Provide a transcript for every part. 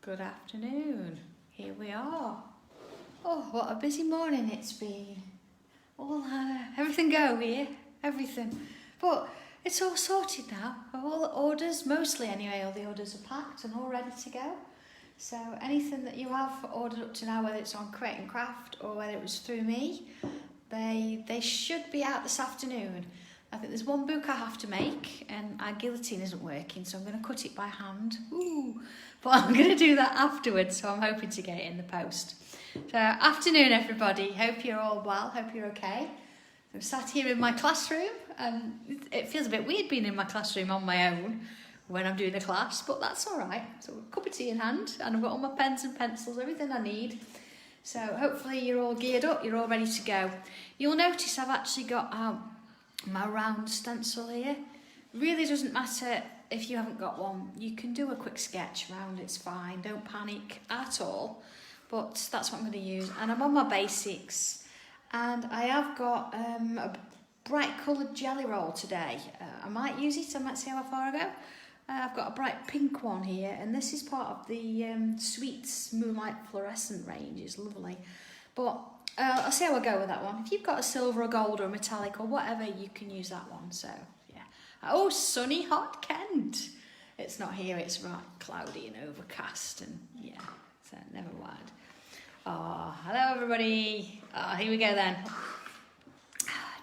Good afternoon. Here we are. Oh, what a busy morning it's been. Everything go here, everything. But it's all sorted now. All the orders, mostly anyway, all the orders are packed and all ready to go. So anything that you have ordered up to now, whether it's on Create and Craft or whether it was through me, they should be out this afternoon. I think there's one book I have to make and our guillotine isn't working, so I'm going to cut it by hand. Ooh. But I'm going to do that afterwards, so I'm hoping to get it in the post. So afternoon everybody, hope you're all well, hope you're okay. I'm sat here in my classroom and it feels a bit weird being in my classroom on my own when I'm doing a class, but that's all right. So a cup of tea in hand and I've got all my pens and pencils, everything I need. So hopefully you're all geared up, you're all ready to go. You'll notice I've actually got my round stencil here. Really doesn't matter if you haven't got one. You can do a quick sketch round, it's fine. Don't panic at all. But that's what I'm going to use. And I'm on my basics. And I have got a bright coloured jelly roll today. I might use it, I might see how far I go. I've got a bright pink one here. And this is part of the Sweets Moonlight Fluorescent range. It's lovely. But I'll see how I go with that one. If you've got a silver or gold or a metallic or whatever, you can use that one. So, yeah. Oh, sunny, hot Kent. It's not here. It's right cloudy and overcast. And, yeah, so never mind. Oh, hello, everybody. Oh, here we go then.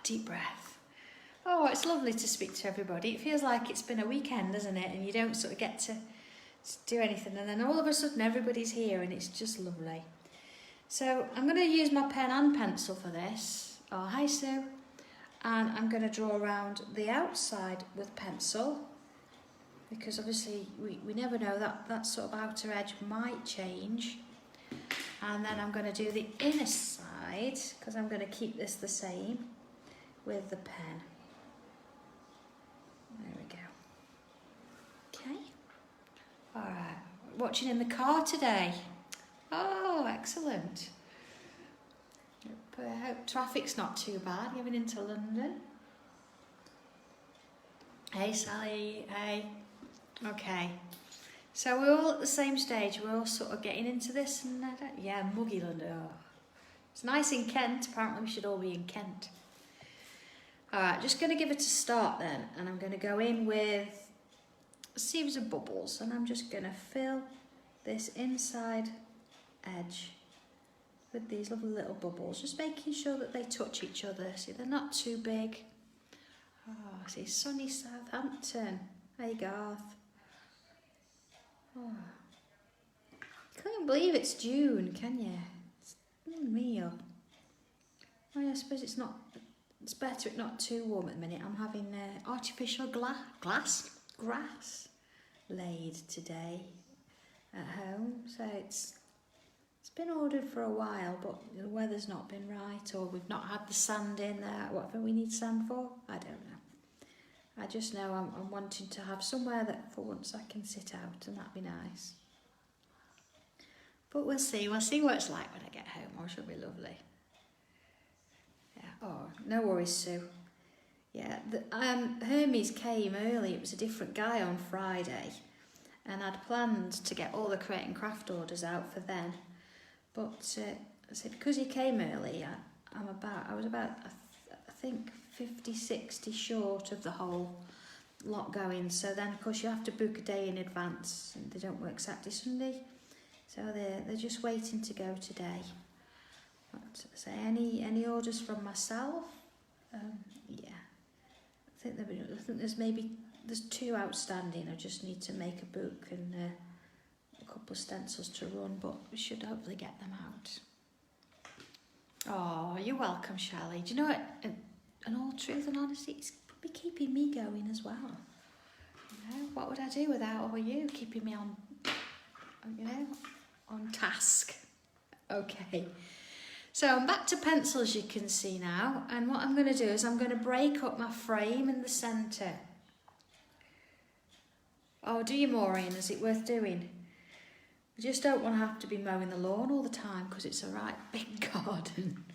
Deep breath. Oh, it's lovely to speak to everybody. It feels like it's been a weekend, doesn't it? And you don't sort of get to do anything. And then all of a sudden, everybody's here and it's just lovely. So I'm going to use my pen and pencil for this. Oh, hi Sue. And I'm going to draw around the outside with pencil because obviously we never know, that sort of outer edge might change. And then I'm going to do the inner side because I'm going to keep this the same with the pen. There we go. Okay. All right. Watching in the car today. Oh, excellent. I hope traffic's not too bad going into London. Hey Sally, hey. Okay. So we're all at the same stage, we're all sort of getting into this and yeah, muggy London. Oh. It's nice in Kent, apparently we should all be in Kent. Alright, just going to give it a start then, and I'm going to go in with a series of bubbles and I'm just going to fill this inside edge with these lovely little bubbles, just making sure that they touch each other. See, they're not too big. Oh, see, sunny Southampton. Hey, Garth. Oh. Can't believe it's June, can you? It's meal. Oh, yeah, I suppose it's not. It's better it's not too warm at the minute. I'm having artificial grass laid today at home, so it's been ordered for a while, but the weather's not been right, or we've not had the sand in there. Whatever we need sand for, I don't know. I just know I'm wanting to have somewhere that for once I can sit out, and that'd be nice. But we'll see what it's like when I get home, or it'll be lovely. Yeah. Oh, no worries, Sue. Yeah, Hermes came early. It was a different guy on Friday, and I'd planned to get all the Create and Craft orders out for then. But I said because he came early, I was about I think 50, 60 short of the whole lot going. So then of course you have to book a day in advance, and they don't work Saturday, Sunday, so they're just waiting to go today. But so any orders from myself? Yeah, I think there's 2 outstanding. I just need to make a book and a couple of stencils to run, but we should hopefully get them out. Oh, you're welcome, Shelley. Do you know what? In all truth and honesty, it's probably keeping me going as well. You know, what would I do without all you keeping me on, on task? Okay. So I'm back to pencil, as you can see now, and what I'm going to do is I'm going to break up my frame in the centre. Oh, do you, Maureen? Is it worth doing? I just don't want to have to be mowing the lawn all the time because it's a right big garden.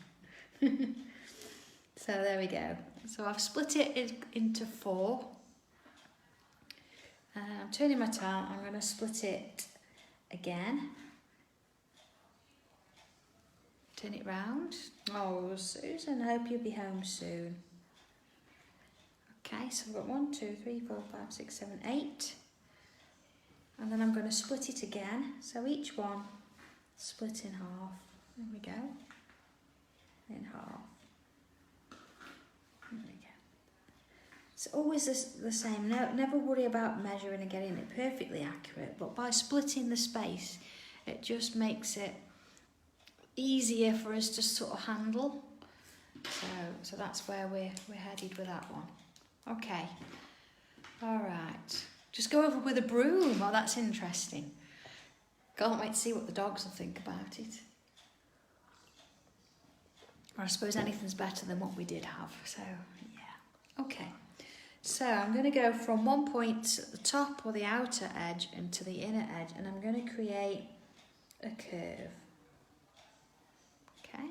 So there we go. So I've split it into 4. I'm turning my tile. I'm going to split it again. Turn it round. Oh, Susan, I hope you'll be home soon. Okay, so I've got 1, 2, 3, 4, 5, 6, 7, 8. And then I'm going to split it again. So each one split in half. There we go. In half. There we go. It's always the same. No, never worry about measuring and getting it perfectly accurate, but by splitting the space, it just makes it easier for us to sort of handle. So that's where we're headed with that one. Okay. All right. Just go over with a broom. Oh, that's interesting. Can't wait to see what the dogs will think about it. Or I suppose anything's better than what we did have. So, yeah. Okay. So I'm going to go from one point at the top or the outer edge and to the inner edge, and I'm going to create a curve. Okay.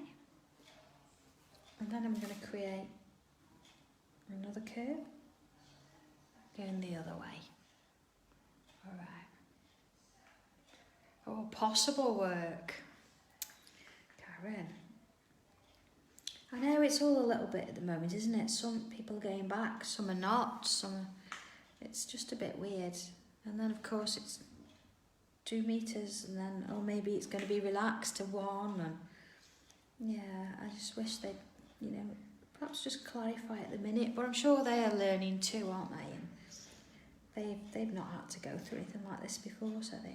And then I'm going to create another curve going the other way. All right. Oh, possible work. Karen. I know it's all a little bit at the moment, isn't it? Some people are going back, some are not, it's just a bit weird. And then of course it's 2 meters, and then, or maybe it's going to be relaxed to 1, and yeah, I just wish they'd, you know, perhaps just clarify at the minute, but I'm sure they are learning too, aren't they? And they've not had to go through anything like this before, so they're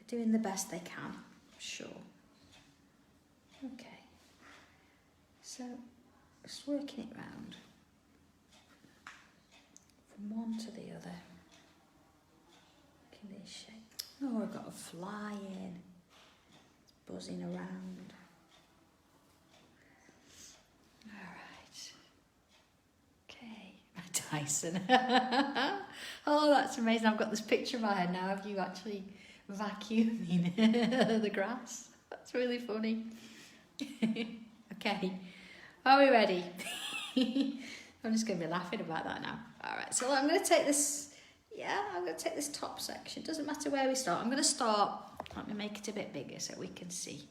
doing the best they can, I'm sure. Okay. So, just working it round from one to the other. Look at this shape. Oh, I've got a fly in. It's buzzing around. Alright. Okay. Dyson. Oh, that's amazing. I've got this picture in my head now of you actually vacuuming the grass. That's really funny. Okay. Are we ready? I'm just going to be laughing about that now. All right, so I'm going to take this, I'm going to take this top section. Doesn't matter where we start. I'm going to start, let me make it a bit bigger so we can see.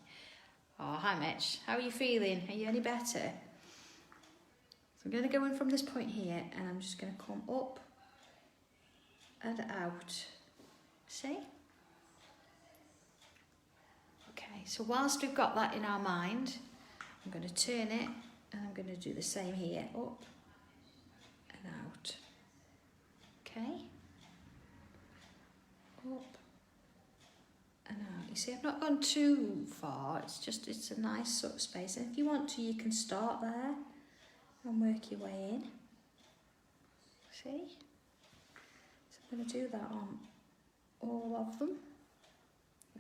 Oh, hi Mitch. How are you feeling? Are you any better? So I'm going to go in from this point here, and I'm just going to come up and out. See? Okay, so whilst we've got that in our mind, I'm going to turn it, and I'm going to do the same here, up and out. Okay, up and out. You see, I've not gone too far, it's a nice sort of space, and if you want to, you can start there and work your way in. See? So I'm going to do that on all of them.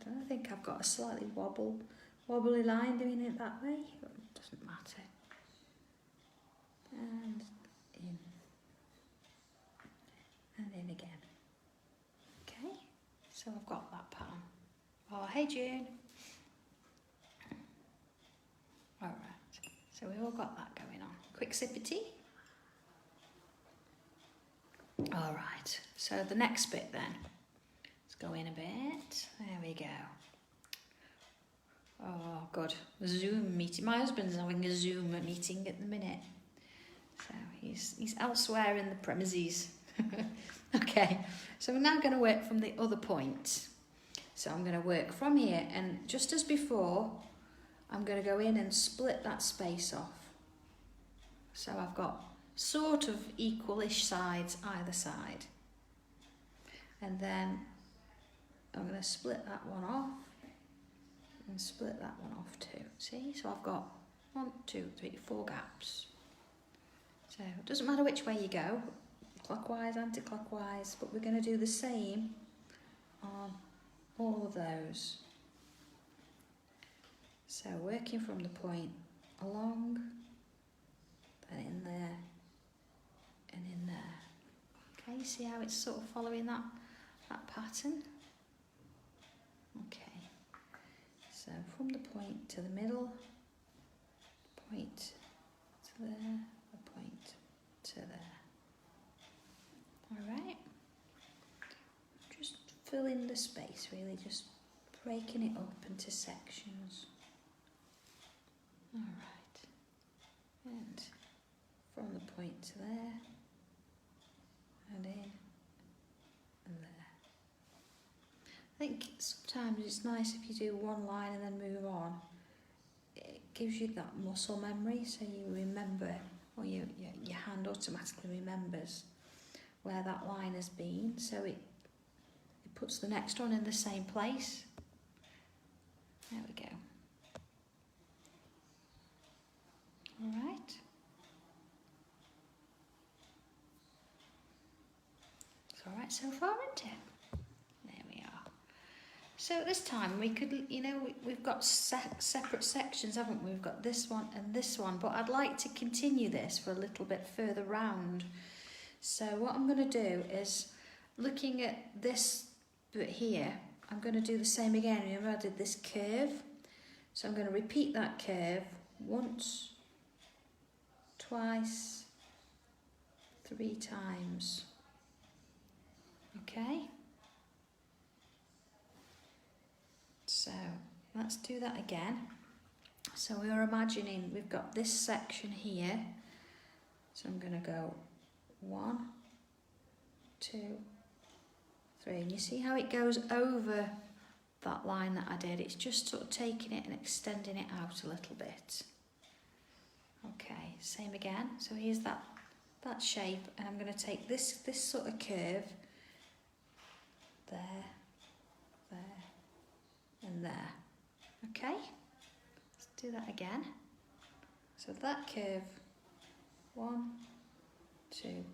I think I've got a slightly wobbly line doing it that way, but it doesn't matter. And in again. Okay, so I've got that pattern. Oh, hey June. All right, so we've all got that going on. Quick sip of tea. All right, so the next bit then. Let's go in a bit. There we go. Oh, God. Zoom meeting. My husband's having a Zoom meeting at the minute. So he's elsewhere in the premises. Okay, so we're now going to work from the other point. So I'm going to work from here, and just as before, I'm going to go in and split that space off. So I've got sort of equal-ish sides either side. And then I'm going to split that one off and split that one off too. See? So I've got 1, 2, 3, 4 gaps. So it doesn't matter which way you go, clockwise, anti-clockwise, but we're going to do the same on all of those. So working from the point along, then in there, and in there. Okay, see how it's sort of following that pattern? Okay. So from the point to the middle, point to there, a point to there. All right. Just fill in of space really, just breaking it up into sections. Alright, and from the point to there, and in, and there. I think sometimes it's nice if you do one line and then move on. It gives you that muscle memory, so you remember, or your hand automatically remembers where that line has been, so it puts the next one in the same place. There we go. Alright. It's alright so far, isn't it? There we are. So this time we could, you know, we've got separate sections, haven't we? We've got this one and this one, but I'd like to continue this for a little bit further round. So what I'm going to do is, looking at this bit here, I'm going to do the same again. Remember I did this curve? So I'm going to repeat that curve once, twice, 3 times. Okay? So let's do that again. So we are imagining we've got this section here. So I'm going to go 1, 2, 3. And you see how it goes over that line that I did? It's just sort of taking it and extending it out a little bit. Okay, same again. So here's that shape, and I'm going to take this sort of curve, there, and there. Okay, let's do that again. So that curve, 1, 2,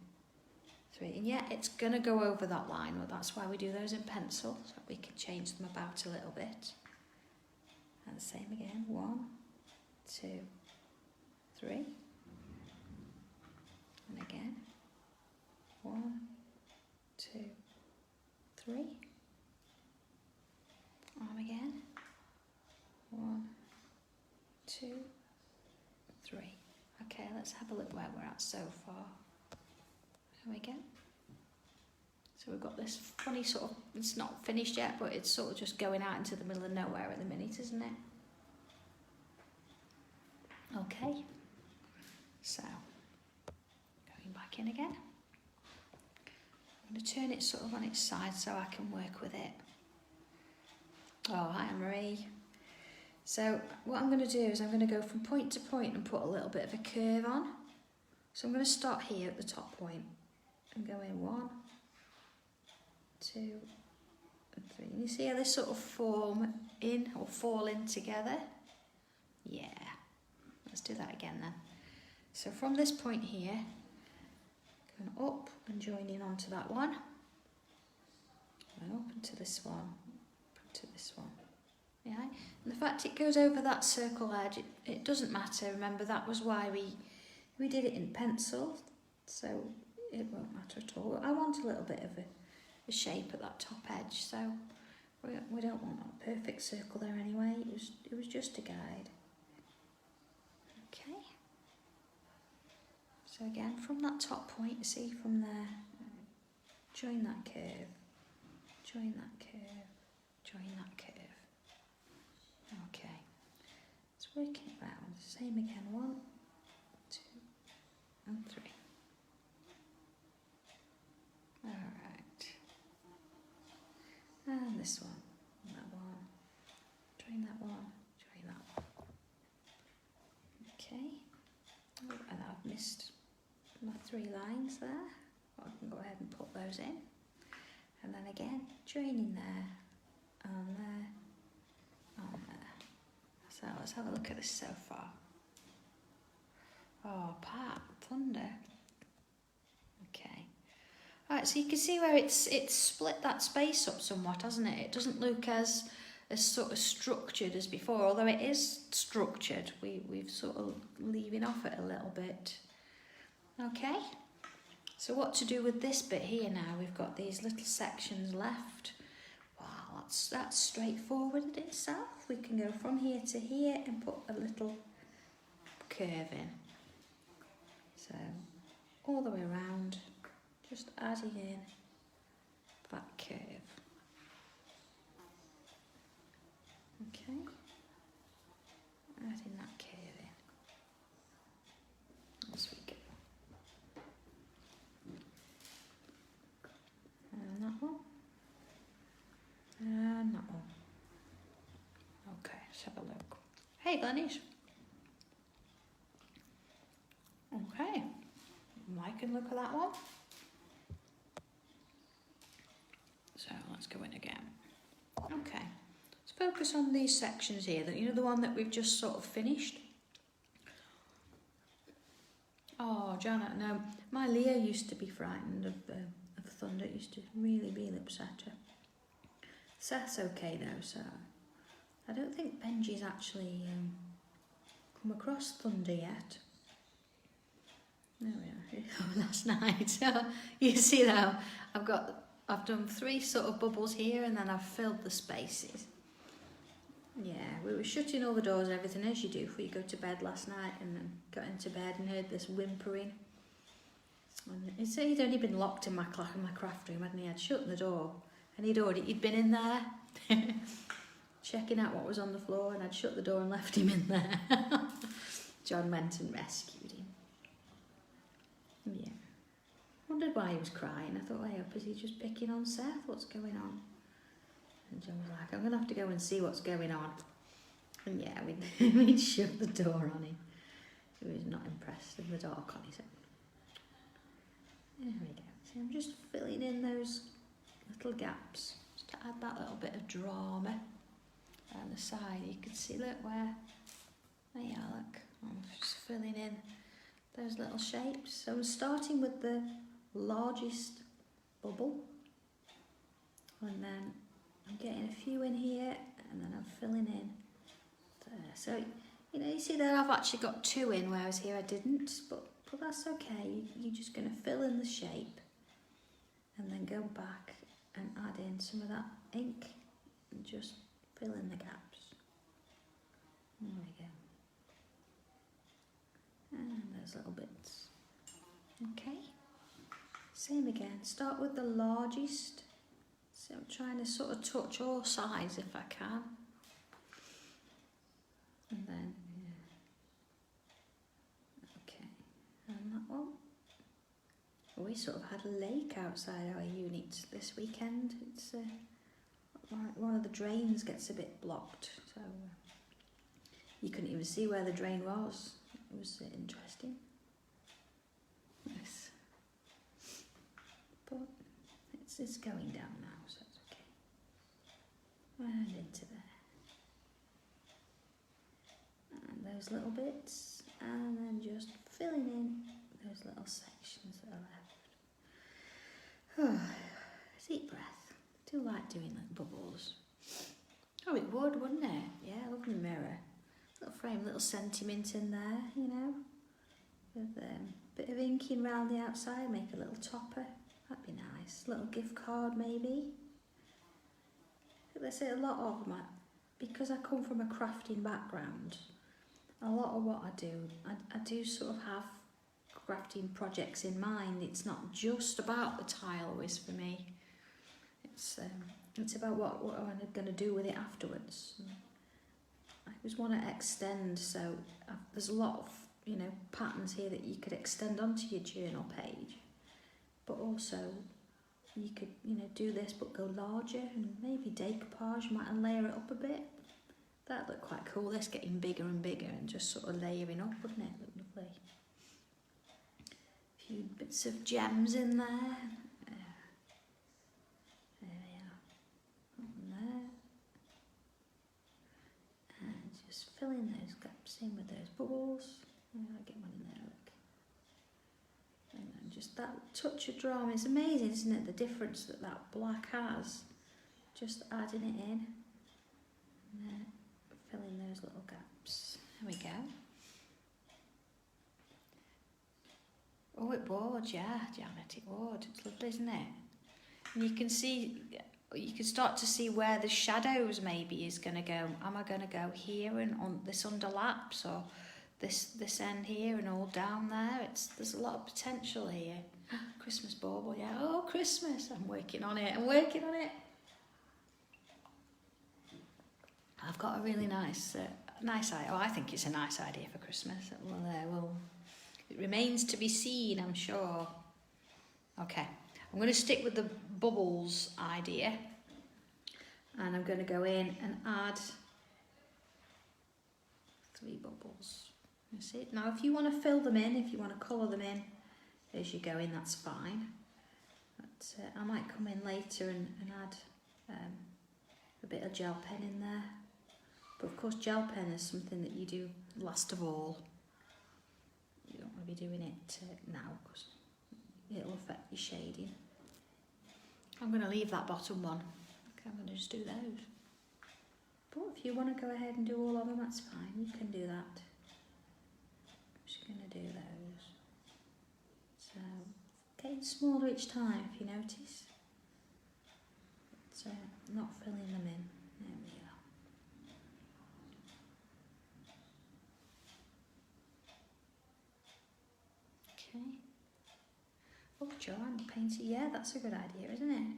3, and yeah, it's going to go over that line. Well, that's why we do those in pencil, so we can change them about a little bit. And the same again, 1, 2, 3, and again, 1, 2, 3, arm again, 1, 2, 3. Okay, let's have a look where we're at so far. There we go. So we've got this funny sort of, it's not finished yet, but it's sort of just going out into the middle of nowhere at the minute, isn't it? Okay. So, going back in again. I'm going to turn it sort of on its side so I can work with it. Oh, hi Marie. So what I'm going to do is I'm going to go from point to point and put a little bit of a curve on. So I'm going to start here at the top point and go in 1, 2, and 3. And you see how they sort of form in or fall in together? Yeah. Let's do that again then. So from this point here, going up and joining onto that one, and up into this one, up into this one. Yeah, and the fact it goes over that circle edge, it doesn't matter. Remember, that was why we did it in pencil, so it won't matter at all. I want a little bit of a shape at that top edge, so we don't want a perfect circle there anyway. It was just a guide. Okay. So again, from that top point, you see from there, join that curve, join that curve, join that curve. Okay, let's work it round. Same again, 1, 2, and 3. Alright. And this one, and that one, join that one, join that one. Okay, oh, and I've missed my 3 lines there. Well, I can go ahead and put those in. And then again, joining there, and there, and there. So let's have a look at this so far. Oh, Pat, thunder. Okay. Alright, so you can see where it's split that space up somewhat, hasn't it? It doesn't look as sort of structured as before, although it is structured. We've sort of leaving off it a little bit. Okay. So what to do with this bit here now? We've got these little sections left. Wow, that's straightforward in itself. We can go from here to here and put a little curve in. So all the way around, just adding in that curve. Okay. Adding that curve in. As we go. And that one. And that one. Okay, let's have a look. Hey, Glennies. Okay. Like and look at that one. So let's go in again. Okay. Let's focus on these sections here. That, you know, the one that we've just sort of finished. Oh, Janet, no. My Leah used to be frightened of thunder. It used to really upset her. Seth's okay though, so I don't think Benji's actually come across thunder yet. There we are. Last night, so you see now I've done 3 sort of bubbles here, and then I've filled the spaces. Yeah, we were shutting all the doors and everything as you do before you go to bed last night, and then got into bed and heard this whimpering. And he'd only been locked in my craft room, hadn't he? I'd shut the door, and he'd been in there checking out what was on the floor, and I'd shut the door and left him in there. John went and rescued him. Yeah. Wondered why he was crying. I thought, I hope is he just picking on Seth? What's going on? And John was like, I'm going to have to go and see what's going on. And yeah, we'd shut the door on him. He was not impressed in the dark on his own. There we go. So I'm just filling in those little gaps just to add that little bit of drama. On the side, you can see, look where, there you are, look. I'm just filling in those little shapes. So I'm starting with the largest bubble, and then I'm getting a few in here, and then I'm filling in there. So, you know, you see there I've actually got 2 in, whereas here I didn't, but that's okay. You're just going to fill in the shape, and then go back and add in some of that ink, and just fill in the gaps. There we go. And those little bits. Okay. Same again. Start with the largest. So I'm trying to sort of touch all sides if I can. And then, yeah. Okay. And that one. We sort of had a lake outside our unit this weekend. It's one of the drains gets a bit blocked, so you couldn't even see where the drain was. It was interesting. Yes. But it's going down now, so it's okay. And into there. And those little bits, and then just filling in those little sections that are left. Oh, deep breath. I do like doing little bubbles. Oh, it would, wouldn't it? Yeah, I love the mirror. Little frame, little sentiment in there, you know, with a bit of inking around the outside, make a little topper. That'd be nice. Little gift card maybe. There's a lot of my, because I come from a crafting background, a lot of what I do sort of have crafting projects in mind. It's not just about the tile whiz for me. It's about what I'm going to do with it afterwards. I just want to extend, so there's a lot of, you know, patterns here that you could extend onto your journal page, but also you could, you know, do this but go larger and maybe decoupage, might layer it up a bit. That'd look quite cool, this getting bigger and bigger and just sort of layering up, wouldn't it? Look lovely. A few bits of gems in there. There we are. Up there. And just filling those gaps in with those bubbles. I'll get one in there, look. And then just that touch of drama is amazing, isn't it? The difference that black has. Just adding it in. And then filling those little gaps. There we go. Oh, it would, yeah, Janet, it would. It's lovely, isn't it? And you can see, you can start to see where the shadows maybe is going to go. Am I going to go here and on this underlaps, or this end here and all down there? There's a lot of potential here. Christmas bauble, yeah. Oh, Christmas! I'm working on it. I've got a really nice idea. Oh, I think it's a nice idea for Christmas. Well, it remains to be seen, I'm sure. Okay, I'm going to stick with the bubbles idea, and I'm going to go in and add 3 bubbles. You see? Now, if you want to fill them in, if you want to colour them in as you go in, that's fine. But I might come in later and add a bit of gel pen in there. But of course, gel pen is something that you do last of all. You don't want to be doing it now because it'll affect your shading. I'm going to leave that bottom one. Okay, I'm going to just do those. But if you want to go ahead and do all of them, that's fine. You can do that. I'm just going to do those. So, getting smaller each time, if you notice. But not filling them in. There we go. Okay. Oh, Joanne, painting. Yeah, that's a good idea, isn't it?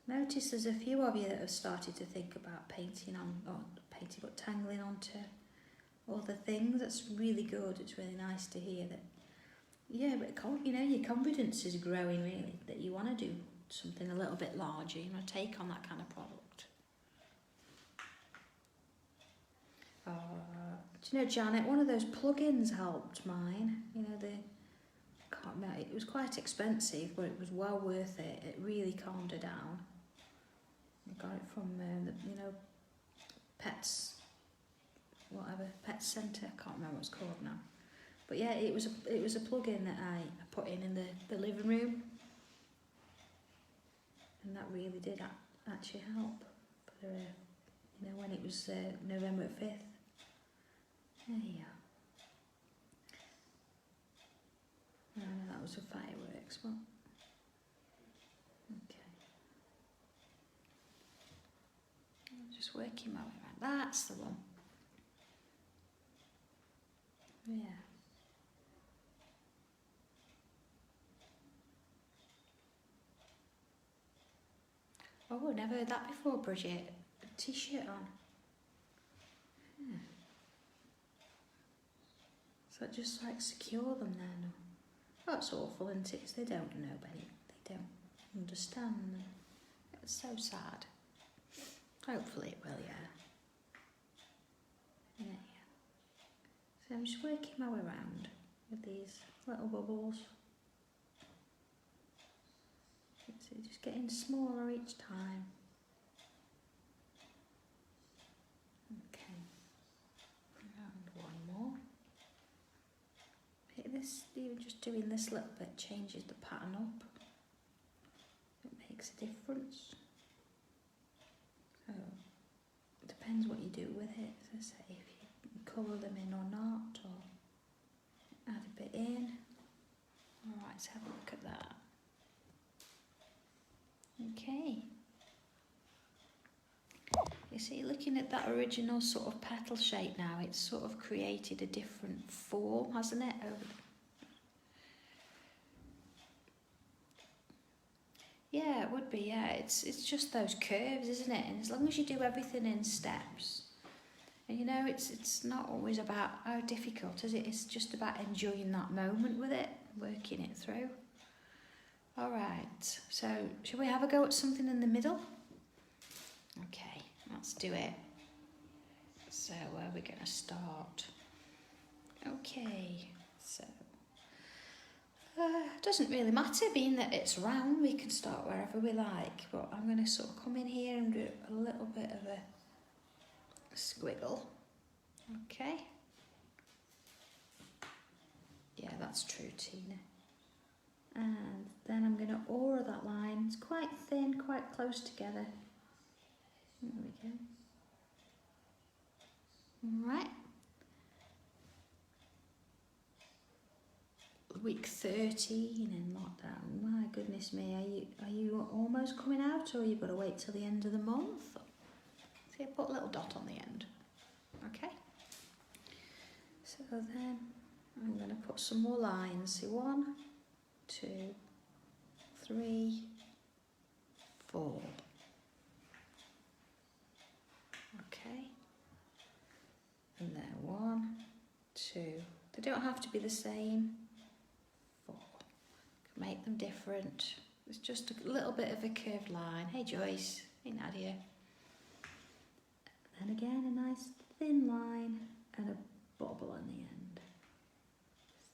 Notice there's a few of you that have started to think about painting on, or painting, but tangling onto other things. That's really good. It's really nice to hear that. Yeah, but you know, your confidence is growing really, that you want to do something a little bit larger, you want to take on that kind of product. Do you know, Janet, one of those plugins helped mine. You know, can't remember, it was quite expensive, but it was well worth it. It really calmed her down. I got it from you know, Pets Centre. I can't remember what it's called now. But yeah, it was a plug-in that I put in the living room, and that really did actually help. For, you know, when it was November 5th. There you go. No, that was for fireworks. Well, okay. I'm just working my way around. That's the one. Yeah. Oh, I've never heard that before, Bridget. A t-shirt on. Yeah. So just like secure them then. That's awful, isn't it? 'Cause they don't know, Benny. They don't understand. It's so sad. Hopefully it will, yeah. Yeah. So I'm just working my way around with these little bubbles. It's just getting smaller each time. Okay. And one more. This, even just doing this little bit changes the pattern up. It makes a difference. So it depends what you do with it. As I say, if you colour them in or not, or add a bit in. Alright, let's have a look at that. Okay. You see, looking at that original sort of petal shape now, it's sort of created a different form, hasn't it? Yeah, it would be, yeah. It's just those curves, isn't it? And as long as you do everything in steps, and you know, it's not always about how difficult, is it? It's just about enjoying that moment with it, working it through. All right, so shall we have a go at something in the middle? Okay, let's do it. So where are we going to start? Okay, so doesn't really matter, being that it's round, we can start wherever we like, but I'm going to sort of come in here and do a little bit of a squiggle. Okay. Yeah, that's true, Tina. And then I'm going to aura that line. It's quite thin, quite close together. There we go. Alright. Week 13 in lockdown. My goodness me, are you almost coming out, or you've got to wait till the end of the month? See, I put a little dot on the end. Okay. So then I'm going to put some more lines. See, 1, 2, 3, 4. 2. They don't have to be the same. 4. Can make them different. It's just a little bit of a curved line. Hey Joyce, hey Nadia. And then again a nice thin line and a bobble on the end.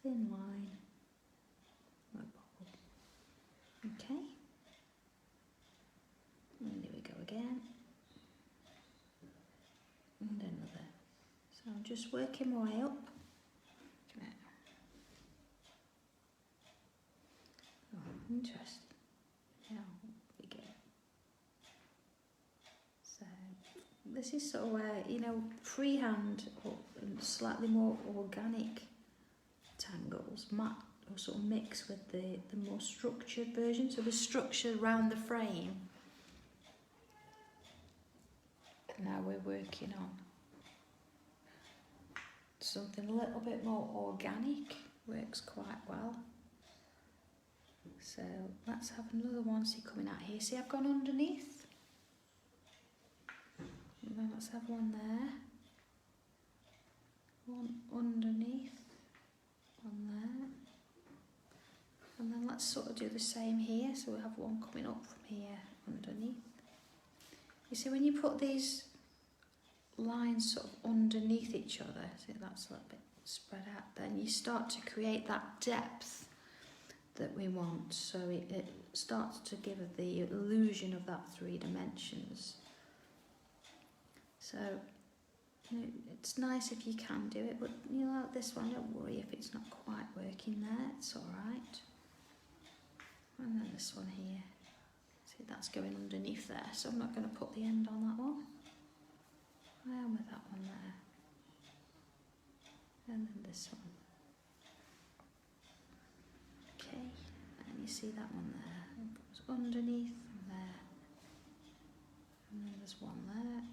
Thin line, and a bobble. Okay. And there we go again. And another. So I'm just working my way up. Oh, interesting. Yeah, we go. So this is sort of where, you know, freehand or slightly more organic tangles might sort of mix with the more structured version. So the structure around the frame. Now we're working on something a little bit more organic, works quite well. So let's have another one, see, coming out here. See, I've gone underneath. And then let's have one there. One underneath. One there. And then let's sort of do the same here. So we have one coming up from here underneath. You see, when you put these lines sort of underneath each other, see, that's a little bit spread out, then you start to create that depth that we want. So it starts to give the illusion of that 3 dimensions. So, you know, it's nice if you can do it, but you know, like this one, don't worry if it's not quite working there, it's alright. And then this one here. See, that's going underneath there, so I'm not going to put the end on that one. I am with that one there. And then this one. Okay, and you see that one there. It goes underneath and there. And then there's one there.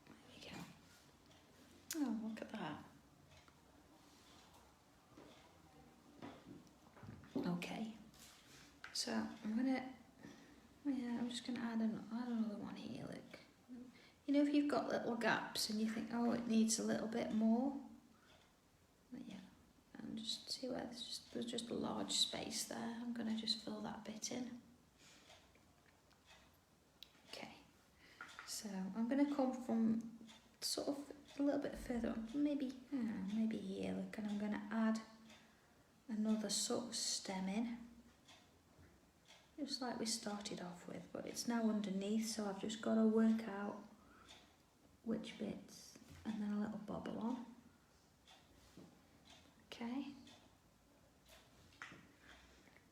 There we go. Oh, look at that. Okay. So I'm just going to add another one here, look. You know, if you've got little gaps and you think, oh, it needs a little bit more, but yeah, and just see where there's just a large space there. I'm going to just fill that bit in. Okay, so I'm going to come from sort of a little bit further on, maybe here, look, and I'm going to add another sort of stem in. Just like we started off with, but it's now underneath, so I've just got to work out which bits, and then a little bobble on. Okay.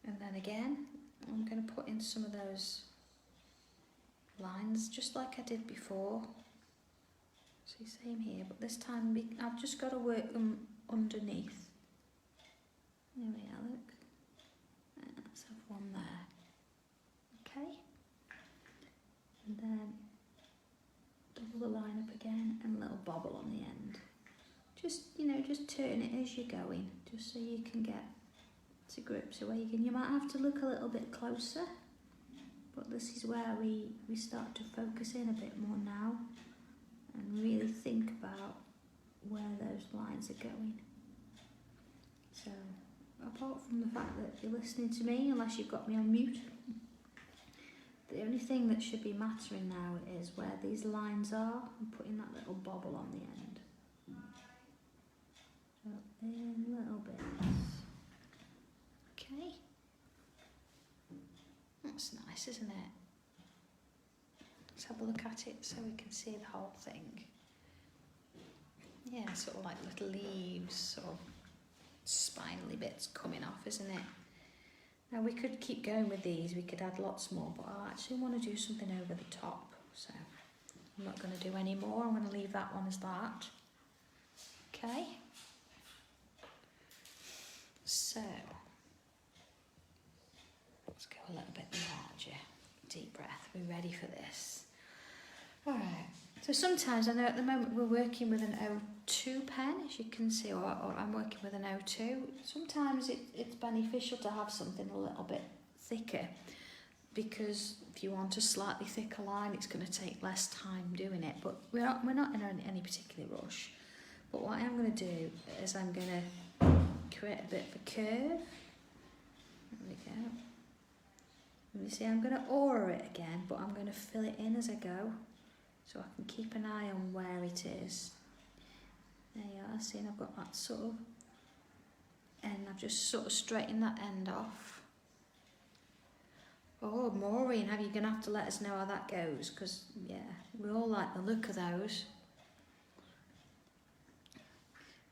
And then again, I'm going to put in some of those lines, just like I did before. See, same here, but this time I've just got to work them underneath. There we are, look. And let's have one there. Okay, and then double the line up again and a little bobble on the end. Just, you know, just turn it as you're going, just so you can get to grips where you might have to look a little bit closer, but this is where we start to focus in a bit more now and really think about where those lines are going. So, apart from the fact that you're listening to me, unless you've got me on mute, the only thing that should be mattering now is where these lines are and putting that little bobble on the end. So in little bits. Okay. That's nice, isn't it? Let's have a look at it so we can see the whole thing. Yeah, sort of like little leaves or spinally bits coming off, isn't it? Now we could keep going with these, we could add lots more, but I actually want to do something over the top, so I'm not going to do any more. I'm going to leave that one as that. Okay, so let's go a little bit larger. Deep breath, we're ready for this. Alright, so sometimes I know at the moment we're working with an O2 pen, as you can see, or I'm working with an O2. Sometimes it's beneficial to have something a little bit thicker, because if you want a slightly thicker line, it's going to take less time doing it. But we're not in any particular rush. But what I am going to do is I'm going to create a bit of a curve. There we go. And you see I'm going to aura it again, but I'm going to fill it in as I go, so I can keep an eye on where it is. There you are, see, and I've got that sort of end. I've just sort of straightened that end off. Oh, Maureen, you're going to have to let us know how that goes, because, yeah, we all like the look of those.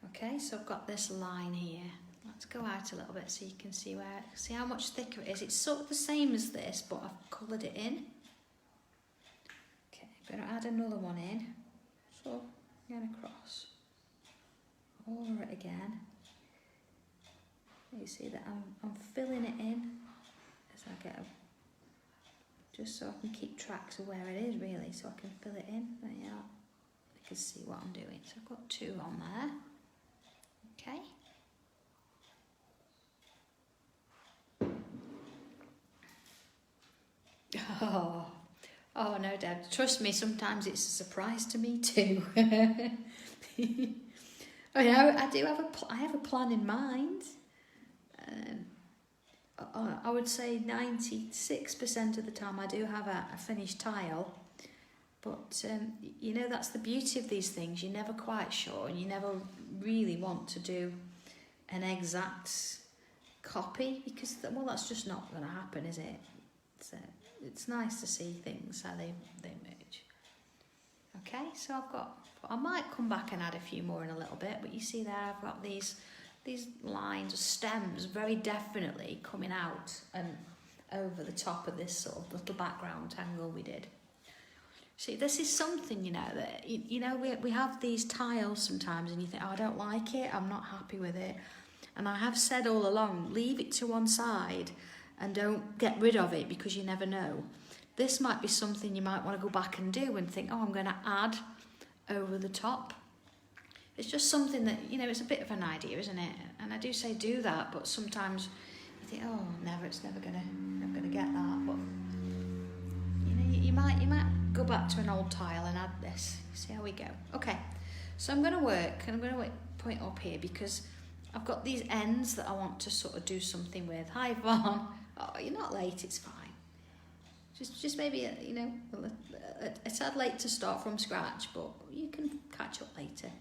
Okay, so I've got this line here. Let's go out a little bit so you can see how much thicker it is. It's sort of the same as this, but I've coloured it in. Okay, I'm going to add another one in. So, going across. Aura it again. You see that I'm filling it in as I go. Just so I can keep tracks of where it is, really, so I can fill it in. There you are. You can see what I'm doing. So I've got 2 on there. Okay. Oh no, Deb. Trust me, sometimes it's a surprise to me too. I mean, I have a plan in mind. I would say 96% of the time I do have a finished tile, but you know, that's the beauty of these things. You're never quite sure, and you never really want to do an exact copy, because well, that's just not going to happen, is it? It's nice to see things how they merge. Okay, so I might come back and add a few more in a little bit, but you see there I've got these lines of stems very definitely coming out and over the top of this sort of little background tangle we did. See, this is something, you know, that we have these tiles sometimes and you think, oh, I don't like it, I'm not happy with it. And I have said all along, leave it to one side and don't get rid of it, because you never know. This might be something you might want to go back and do and think, oh, I'm going to add over the top. It's just something that, you know, it's a bit of an idea, isn't it? And I do say do that, but sometimes you think, oh, it's never gonna get that. But you know, you might go back to an old tile and add this. See how we go. Okay, so I'm gonna work, and I'm gonna point up here because I've got these ends that I want to sort of do something with. Hi, Vaughn. Oh, you're not late. It's fine. Just maybe you know, a tad late to start from scratch, but you can catch up later.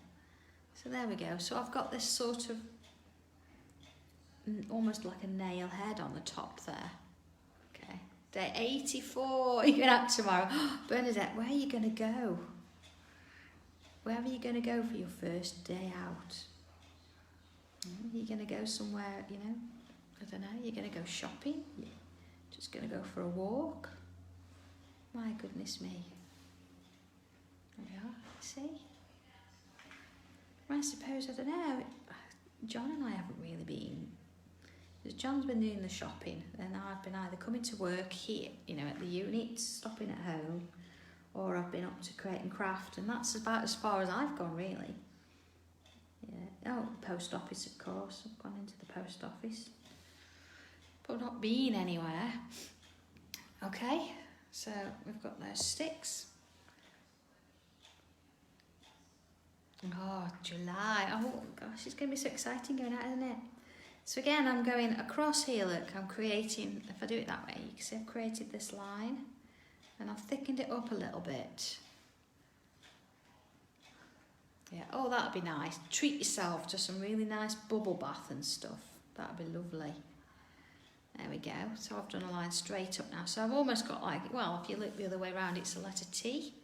So there we go. So I've got this sort of almost like a nail head on the top there. Okay. Day 84. You're going out tomorrow. Bernadette, where are you going to go? Where are you going to go for your first day out? Are you going to go somewhere, you know, I don't know, you're going to go shopping? You're just going to go for a walk? My goodness me. There we are, see? I suppose, I don't know, John and I haven't really been, because John's been doing the shopping and I've been either coming to work here, you know, at the unit, stopping at home, or I've been up to Create and Craft, and that's about as far as I've gone, really. Yeah. Oh, post office, of course. I've gone into the post office, but not been anywhere. Okay, so we've got those sticks. Oh, July. Oh gosh, it's going to be so exciting going out, isn't it? So again, I'm going across here, look, I'm creating, if I do it that way, you can see I've created this line and I've thickened it up a little bit. Yeah, oh, that'd be nice. Treat yourself to some really nice bubble bath and stuff. That'd be lovely. There we go. So I've done a line straight up now. So I've almost got like, well, if you look the other way around, it's a letter T.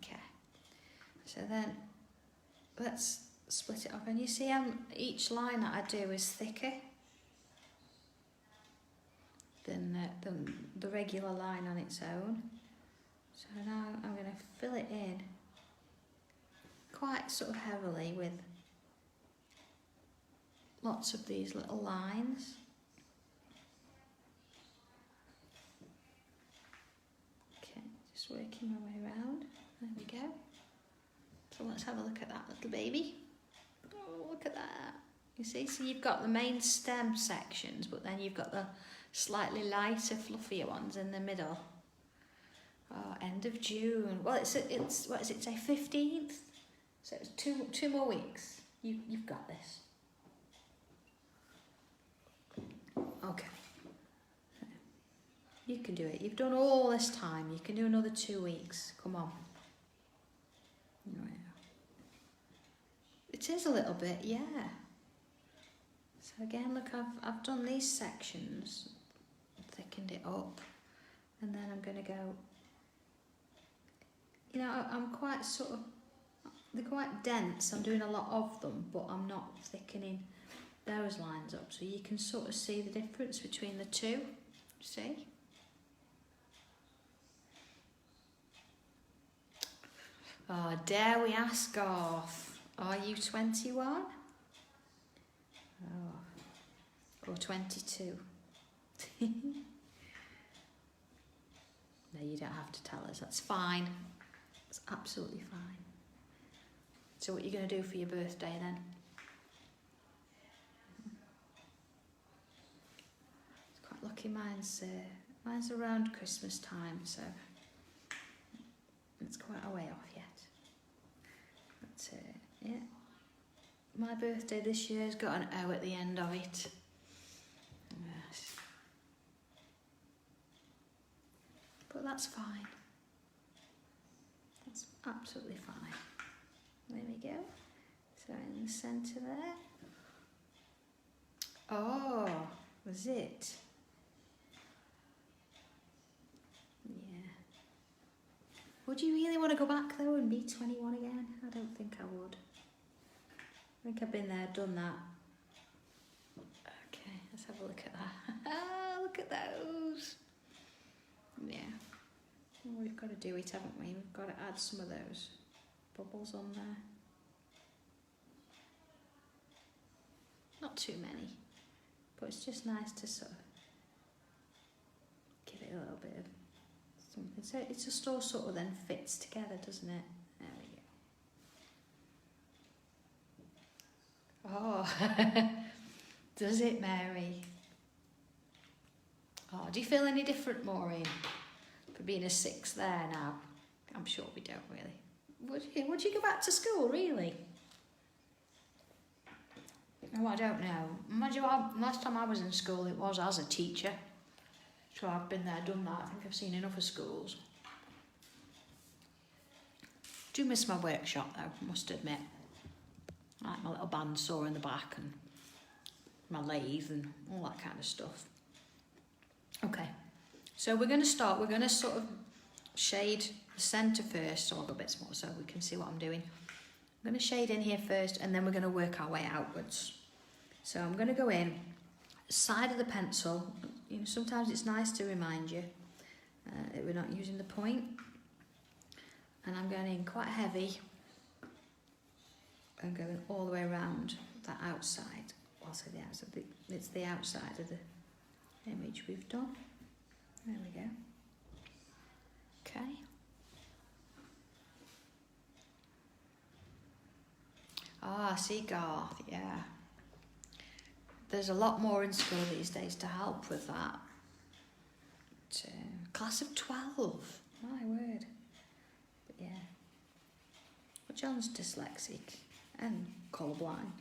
Okay. So then let's split it up, and you see each line that I do is thicker than the regular line on its own. So now I'm going to fill it in quite sort of heavily with lots of these little lines. Okay, just working my way around. There we go. So let's have a look at that little baby. Oh, look at that. You see, so you've got the main stem sections, but then you've got the slightly lighter, fluffier ones in the middle. Oh, end of June. Well, it's what does it say, 15th? So it's two more weeks. You've got this. Okay. You can do it. You've done all this time. You can do another 2 weeks. Come on. It is a little bit, yeah. So again, look, I've done these sections, thickened it up, and then I'm going to go, you know, I'm quite sort of, they're quite dense, I'm doing a lot of them, but I'm not thickening those lines up, so you can sort of see the difference between the two, see? Oh, dare we ask, Garth, are you 21? Oh, or 22? No, you don't have to tell us, that's fine. It's absolutely fine. So what are you going to do for your birthday then? It's quite lucky, mine's around Christmas time, so it's quite a way off yet. But yeah, my birthday this year's got an O at the end of it. Yes. But that's fine. That's absolutely fine. There we go. So in the centre there. Oh, was it? Yeah. Would you really want to go back though and be 21 again? I don't think I would. I think I've been there, done that. Okay, let's have a look at that. Look at those. Yeah. Well, we've got to do it, haven't we? We've got to add some of those bubbles on there. Not too many, but it's just nice to sort of give it a little bit of something. So it just all sort of then fits together, doesn't it? There we go. Oh, does it, Mary? Oh, do you feel any different, Maureen, for being a 6 there now? I'm sure we don't really. Would you go back to school, really? Oh, I don't know. Last time I was in school, it was as a teacher. So I've been there, done that. I think I've seen enough of schools. Do miss my workshop though, I must admit. I like my little bandsaw in the back and my lathe and all that kind of stuff. Okay, so we're going to start. We're going to sort of shade the centre first, so I'll go a bit smaller so we can see what I'm doing. I'm going to shade in here first and then we're going to work our way outwards. So I'm going to go in, side of the pencil. You know, sometimes it's nice to remind you that we're not using the point. And I'm going in quite heavy and going all the way around that outside. I'll say the outside. It's the outside of the image we've done. There we go. Okay. Ah, see, Garth, yeah. There's a lot more in school these days to help with that. Class of 12, my word. But yeah. Well, John's dyslexic and colourblind.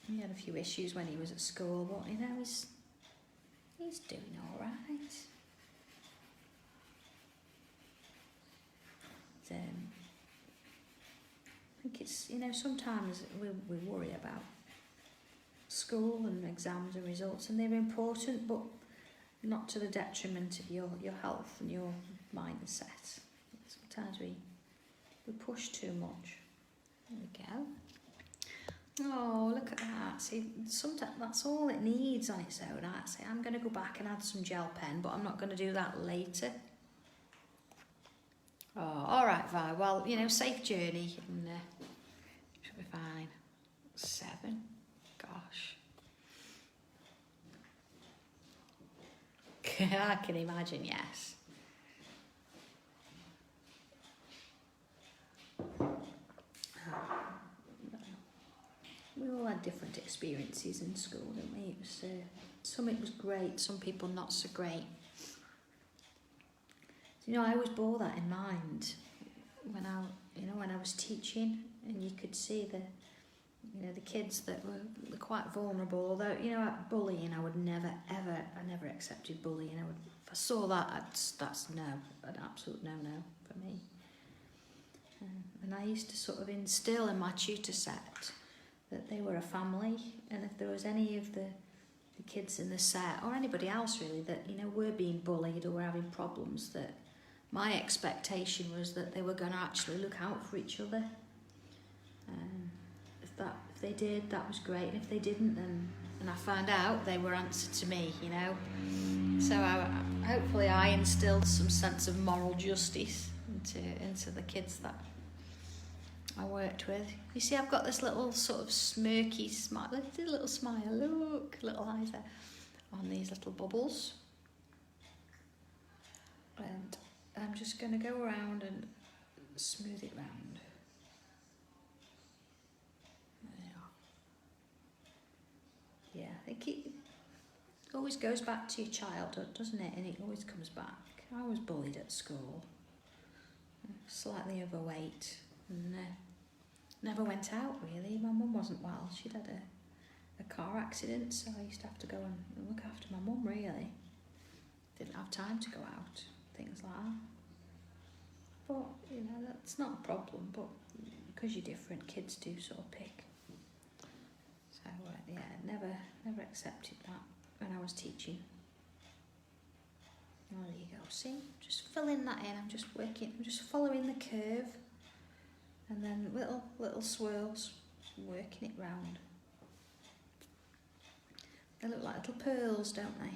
He had a few issues when he was at school, but you know, he's doing all right. I think it's, you know, sometimes we worry about school and exams and results, and they're important, but not to the detriment of your health and your mindset. Sometimes we push too much. There we go. Oh, look at that. See, sometimes that's all it needs on its own. I say I'm going to go back and add some gel pen, but I'm not going to do that later. Oh, all right, Vi. Well, you know, safe journey, and should be fine. 7. Gosh. I can imagine, yes. We all had different experiences in school, didn't we? It was, some it was great, some people not so great. You know, I always bore that in mind when you know, when I was teaching, and you could see the, you know, the kids that were quite vulnerable. Although, you know, bullying, I would never ever, I never accepted bullying. If I saw that, that's no, an absolute no for me. And I used to sort of instill in my tutor set that they were a family, and if there was any of the kids in the set, or anybody else really, that, you know, were being bullied or were having problems, that my expectation was that they were going to actually look out for each other. If they did, that was great, and if they didn't, then, and I found out, they were answered to me, you know. So hopefully I instilled some sense of moral justice into the kids that I worked with. You see, I've got this little sort of smirky smile, little smile, look, little eyes there, on these little bubbles. And I'm just going to go around and smooth it round. Yeah, I think it always goes back to your childhood, doesn't it? And it always comes back. I was bullied at school, slightly overweight, and never went out really. My mum wasn't well. She'd had a car accident, so I used to have to go and look after my mum really. Didn't have time to go out, things like that. But, you know, that's not a problem, but because you're different, kids do sort of pick. So, yeah, never accepted that when I was teaching. Oh, there you go. See, just filling that in. I'm just following the curve, and then little swirls, working it round. They look like little pearls, don't they?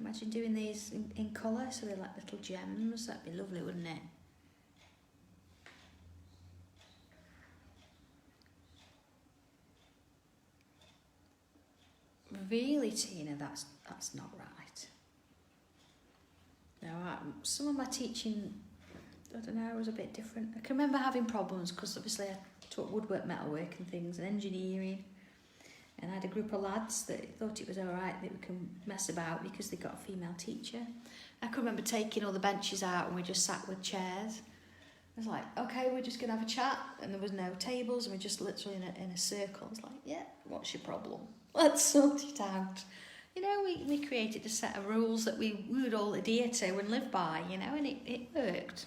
Imagine doing these in colour, so they're like little gems. That'd be lovely, wouldn't it? Really, Tina, that's not right. Now, some of my teaching, I don't know, was a bit different. I can remember having problems because obviously I taught woodwork, metalwork and things, and engineering. And I had a group of lads that thought it was all right that we can mess about because they got a female teacher. I can remember taking all the benches out and we just sat with chairs. I was like, okay, we're just going to have a chat. And there was no tables and we're just literally in a circle. I was like, yeah, what's your problem? Let's sort it out. You know, we created a set of rules that we would all adhere to and live by, you know, and it worked.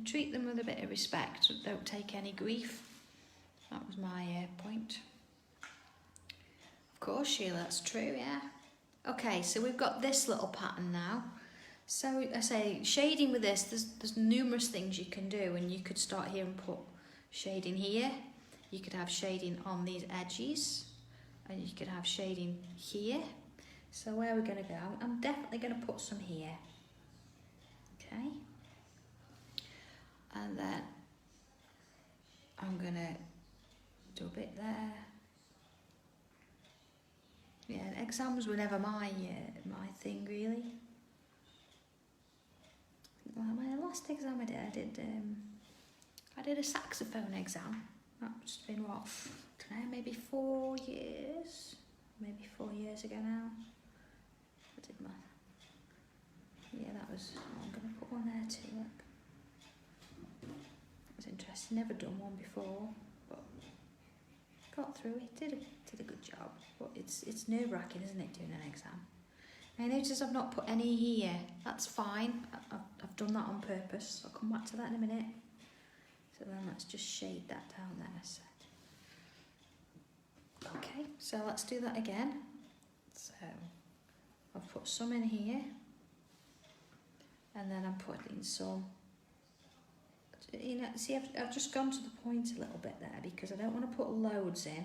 Treat them with a bit of respect. Don't take any grief. That was my point. Of course, Sheila, that's true, yeah. Okay, so we've got this little pattern now. So I say shading with this, there's numerous things you can do, and you could start here and put shading here. You could have shading on these edges, and you could have shading here. So where are we going to go? I'm definitely going to put some here. Okay. And then I'm going to do a bit there. Yeah, exams were never my thing really. Well, my last exam I did a saxophone exam. That's been what, I don't know, maybe 4 years, maybe 4 years ago now. I did yeah, that was. I'm gonna put one there too. Look, it was interesting. Never done one before, but got through it. Did a good job. But it's nerve-wracking, isn't it, doing an exam? I notice I've not put any here. That's fine. I've done that on purpose. I'll come back to that in a minute. So then let's just shade that down there a sec. Okay, so let's do that again. So I've put some in here. And then I'm putting some, you know, see I've just gone to the point a little bit there because I don't want to put loads in.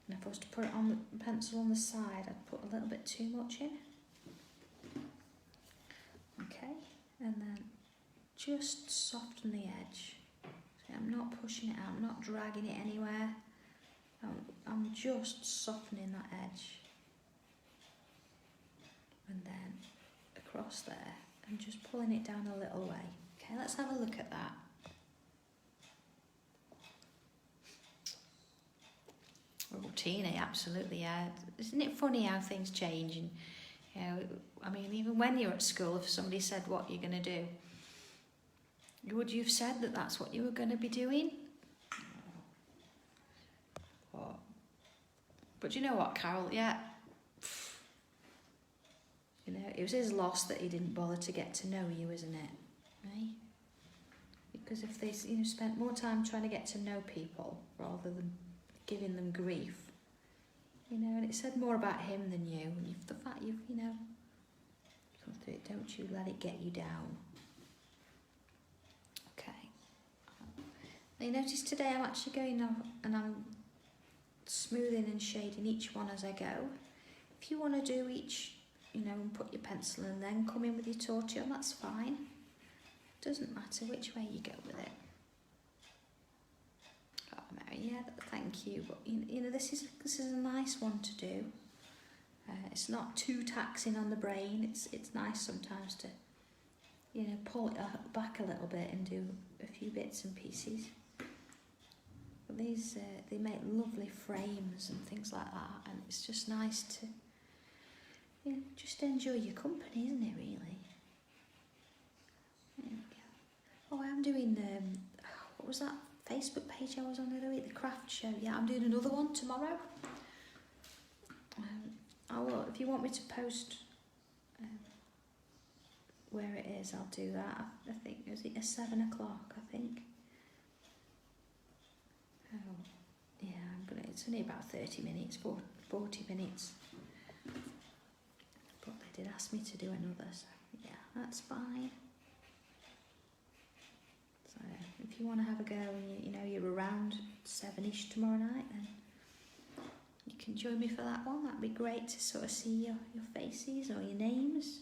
And if I was to put it on the pencil on the side, I'd put a little bit too much in. Okay, and then just soften the edge. See, I'm not pushing it out, I'm not dragging it anywhere. I'm just softening that edge. And then across there, and just pulling it down a little way. Okay, let's have a look at that. Oh, Tina, absolutely, yeah. Isn't it funny how things change? And, you know, I mean, even when you're at school, if somebody said what you're going to do, Would you have said that that's what you were going to be doing? What? But you know what, Carol? Yeah. You know, it was his loss that he didn't bother to get to know you, isn't it? Right? Because if they, you know, spent more time trying to get to know people rather than giving them grief, you know, and it said more about him than you. And the fact you've, you know, come through it, don't you let it get you down. Okay. Now you notice today I'm actually going off and I'm smoothing and shading each one as I go. If you want to do each, you know, and put your pencil and then come in with your tortilla, that's fine. Doesn't matter which way you go with it. Oh, Mary, yeah, thank you. But you know, this is a nice one to do. It's not too taxing on the brain. It's nice sometimes to, you know, pull it back a little bit and do a few bits and pieces. But these they make lovely frames and things like that, and it's just nice to, you know, just enjoy your company, isn't it? Really. There we go. Oh, I'm doing what was that Facebook page I was on the other week? The craft show. Yeah, I'm doing another one tomorrow. I will, if you want me to post where it is, I'll do that. I think is it at 7 o'clock? I think. Oh, yeah, it's only about 30 minutes, 40 minutes. But they did ask me to do another, so yeah, that's fine. So if you want to have a go and you know you're around 7ish tomorrow night, then you can join me for that one. That'd be great to sort of see your faces or your names.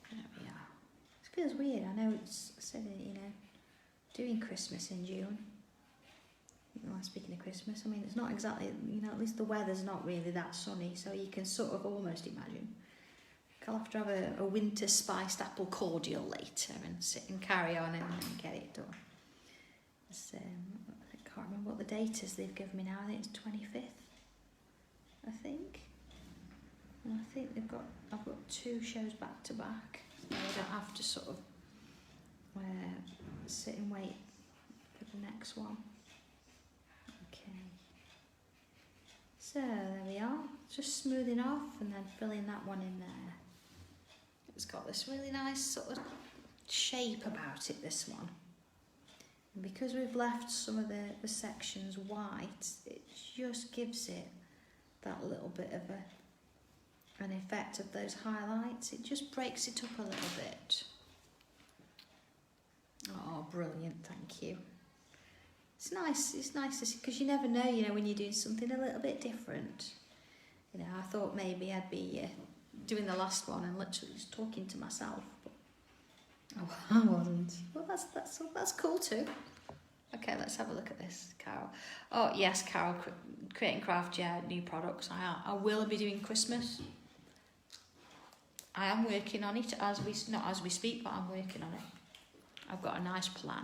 There we are. It feels weird. I know it's said, you know, doing Christmas in June. Well, speaking of Christmas, I mean, it's not exactly, you know, at least the weather's not really that sunny, so you can sort of almost imagine. I'll have to have a winter spiced apple cordial later and sit and carry on and get it done. I can't remember what the date is they've given me now. I think it's 25th, I think. And I think I've got 2 shows back to back, so I don't have to sort of sit and wait for the next one. Okay. So there we are, just smoothing off and then filling that one in there. It's got this really nice sort of shape about it, this one. And because we've left some of the sections white, it just gives it that little bit of an effect of those highlights. It just breaks it up a little bit. Oh, brilliant, thank you. It's nice to see, because you never know, you know, when you're doing something a little bit different. You know, I thought maybe I'd be doing the last one and literally just talking to myself, but I wasn't. Well, that's cool too. Okay, let's have a look at this, Carol. Oh yes, Carol, Create and Craft, yeah, new products. I will be doing Christmas. I am working on it not as we speak, but I'm working on it. I've got a nice plan.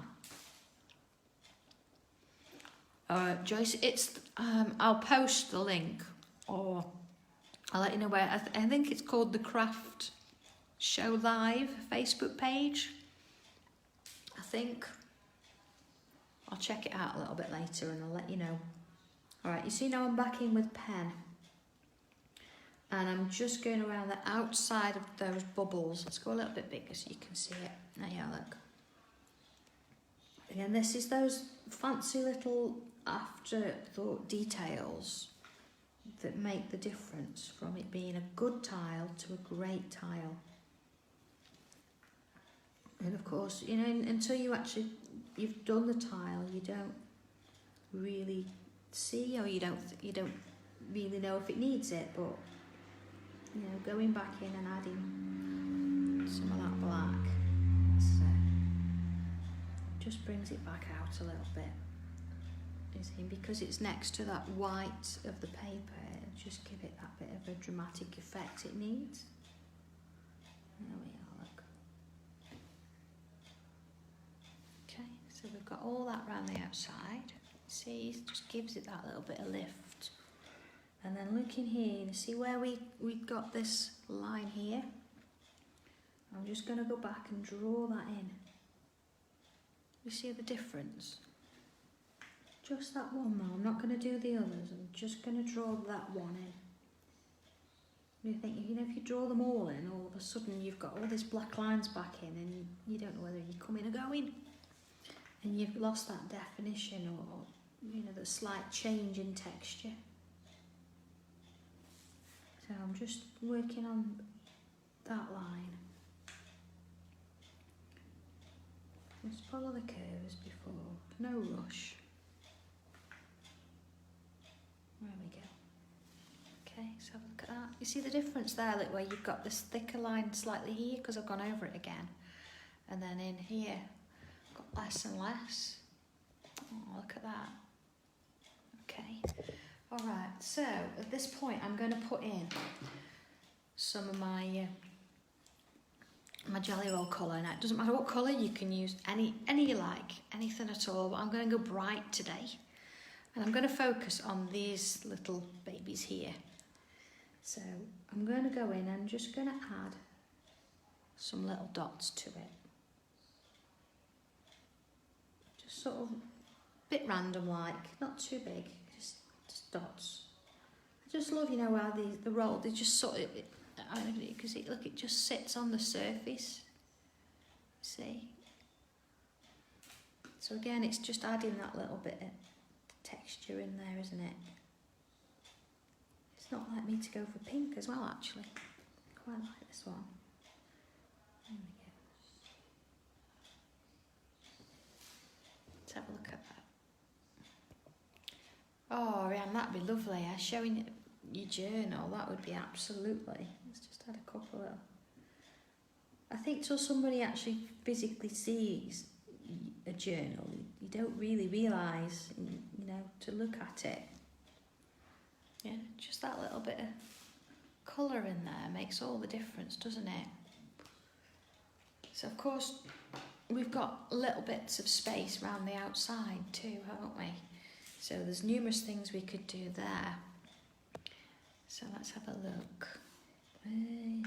Joyce, it's I'll post the link, or I'll let you know where. I think it's called the Craft Show Live Facebook page. I think I'll check it out a little bit later and I'll let you know. All right, you see now I'm back in with pen, and I'm just going around the outside of those bubbles. Let's go a little bit bigger so you can see it. There you are, look. Again, this is those fancy little afterthought details that make the difference from it being a good tile to a great tile. And of course, you know, until you've done the tile, you don't really see, or you don't really know if it needs it. But you know, going back in and adding some of that black, just brings it back out a little bit. You see, because it's next to that white of the paper, it'll just give it that bit of a dramatic effect it needs. There we are, look. Okay, we've got all that around the outside. See, it just gives it that little bit of lift. And then look in here, you see where we got this line here? I'm just going to go back and draw that in. You see the difference? Just that one though, I'm not going to do the others, I'm just going to draw that one in. You think, you know, if you draw them all in, all of a sudden you've got all these black lines back in and you don't know whether you're coming or going. And you've lost that definition or you know, the slight change in texture. So I'm just working on that line. Just follow the curve as before, no rush. There we go. Okay, so have a look at that. You see the difference there, like where you've got this thicker line slightly here because I've gone over it again. And then in here, got less and less. Oh, look at that. Okay. All right, so at this point I'm going to put in some of my my jelly roll colour. Now it doesn't matter what colour, you can use any you like, anything at all, but I'm going to go bright today. And I'm going to focus on these little babies here. So I'm going to go in and I'm just going to add some little dots to it. Just sort of a bit random like, not too big, just dots. I just love, you know, how the roll, they just sort of, I don't know, because look, it just sits on the surface. See? So again, it's just adding that little bit of texture in there, isn't it? It's not like me to go for pink as well, actually. Quite like this one. There we go. Let's have a look at that. Oh, Rhiannon, that'd be lovely. Showing your journal, that would be absolutely. Let's just add a couple of. I think till somebody actually physically sees a journal, you don't really realise, you know, to look at it. Yeah, just that little bit of colour in there makes all the difference, doesn't it? So of course we've got little bits of space around the outside too, haven't we? So there's numerous things we could do there. So let's have a look. Okay.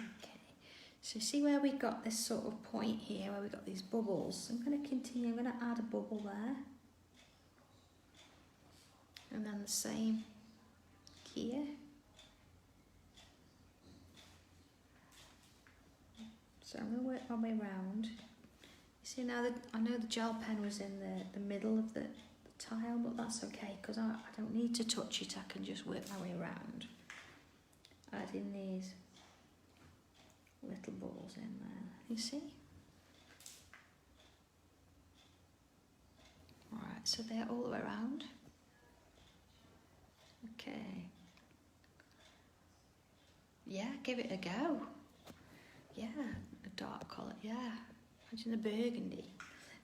So see where we got this sort of point here, where we got these bubbles. I'm going to continue, I'm going to add a bubble there. And then the same here. So I'm going to work my way around. You see now that I know the gel pen was in the middle of the tile, but that's okay because I don't need to touch it, I can just work my way around. Adding these little balls in there, you see? Alright, so they're all the way around. Okay. Yeah, give it a go. Yeah, a dark colour, yeah. Imagine the burgundy.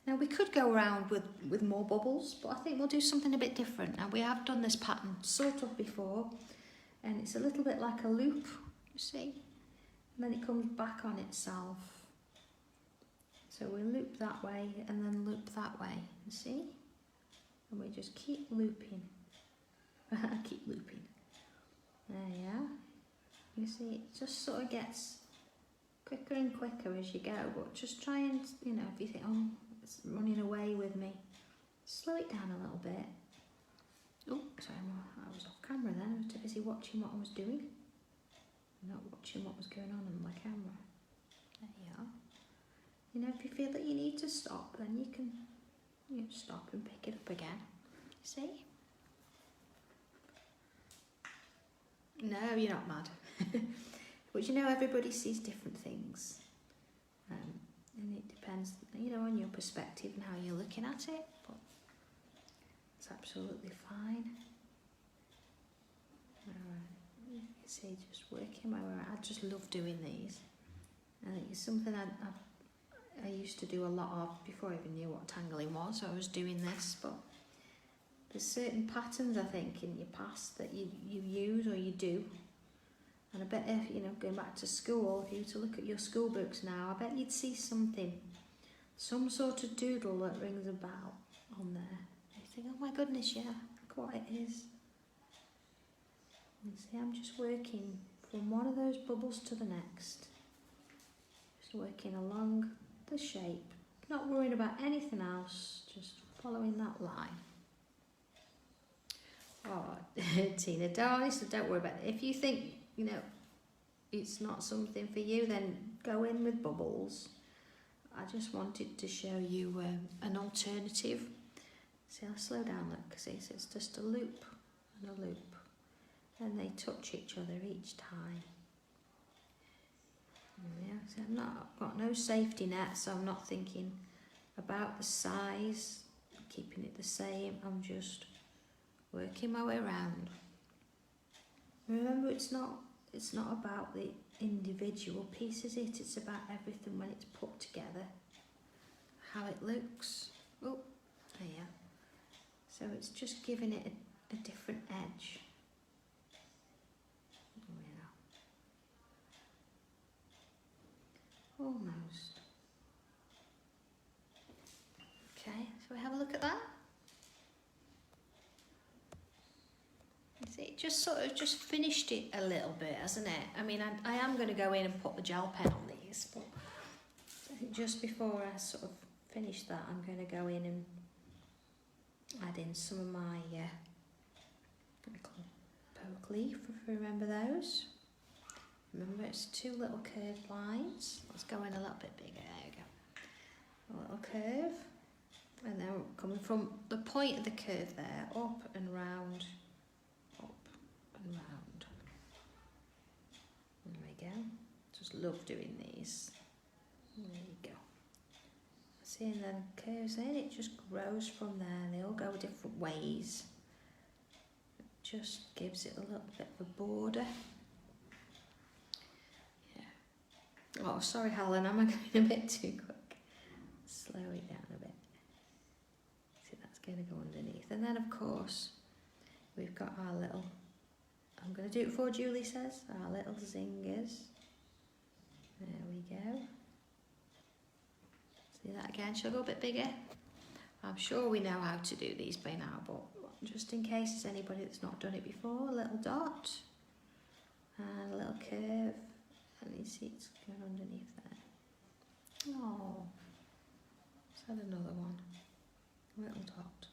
Now we could go around with more bubbles, but I think we'll do something a bit different. Now we have done this pattern sort of before, and it's a little bit like a loop, you see? And then it comes back on itself. So we loop that way and then loop that way, you see? And we just keep looping. Keep looping. There you are. You see, it just sort of gets quicker and quicker as you go, but just try and, you know, if you think, oh, it's running away with me, slow it down a little bit. Oh, sorry, I was off camera then. I was too busy watching what I was doing, not watching what was going on my camera. There you are. You know, if you feel that you need to stop, then you can, you know, stop and pick it up again. See? No, you're not mad. But you know, everybody sees different things. And it depends, you know, on your perspective and how you're looking at it, but it's absolutely fine. Alright, you can see just working my way around. I just love doing these. I think it's something I used to do a lot of before I even knew what tangling was, so I was doing this, but there's certain patterns, I think, in your past that you use or you do. And I bet if, you know, going back to school, if you were to look at your school books now, I bet you'd see something, some sort of doodle that rings a bell on there. You think, oh my goodness, yeah, look what it is. You see, I'm just working from one of those bubbles to the next. Just working along the shape, not worrying about anything else, just following that line. Oh, Tina, don't worry about it. If you think, it's not something for you, then go in with bubbles. I just wanted to show you an alternative. See, I'll slow down, look, because it's just a loop and a loop. And they touch each other each time. Yeah, so I've got no safety net, so I'm not thinking about the size, keeping it the same. I'm just working my way around. Remember, it's not about the individual pieces, it's about everything when it's put together, how it looks. Oh, there. So it's just giving it a different edge. Almost. Okay, shall we have a look at that? You see, it just sort of just finished it a little bit, hasn't it? I mean, I am going to go in and put the gel pen on these, but I think just before I sort of finish that, I'm going to go in and add in some of my poke leaf, if you remember those. Remember, it's two little curved lines. Let's go in a little bit bigger. There we go. A little curve. And then coming from the point of the curve there, up and round, up and round. There we go. Just love doing these. There you go. See, and then curves in, it just grows from there. They all go different ways. It just gives it a little bit of a border. Oh, sorry, Helen, am I going a bit too quick? Slow it down a bit. See, that's going to go underneath. And then, of course, we've got our little, I'm going to do it before Julie says, our little zingers. There we go. See that again? Shall I go a bit bigger? I'm sure we know how to do these by now, but just in case there's anybody that's not done it before, a little dot and a little curve. And you see it's going underneath there. Oh, let's add another one. A little dot.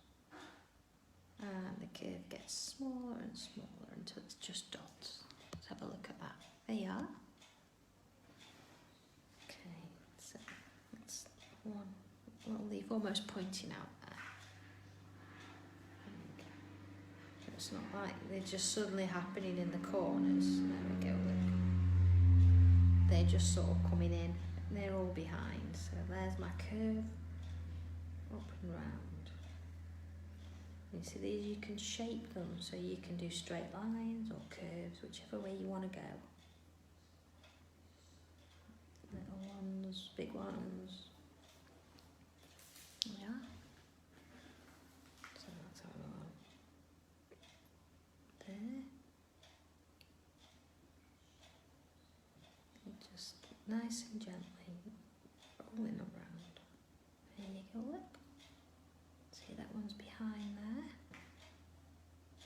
And the curve gets smaller and smaller until it's just dots. Let's have a look at that. There you are. Okay, so that's one little leaf almost pointing out there. It's not like they're just suddenly happening in the corners. There we go, look. They're just sort of coming in, and they're all behind. So there's my curve, up and round. You see these, you can shape them, so you can do straight lines or curves, whichever way you want to go. Little ones, big ones. Yeah. So that's how I want. There. Just nice and gently rolling around. There you go, look. See, that one's behind there.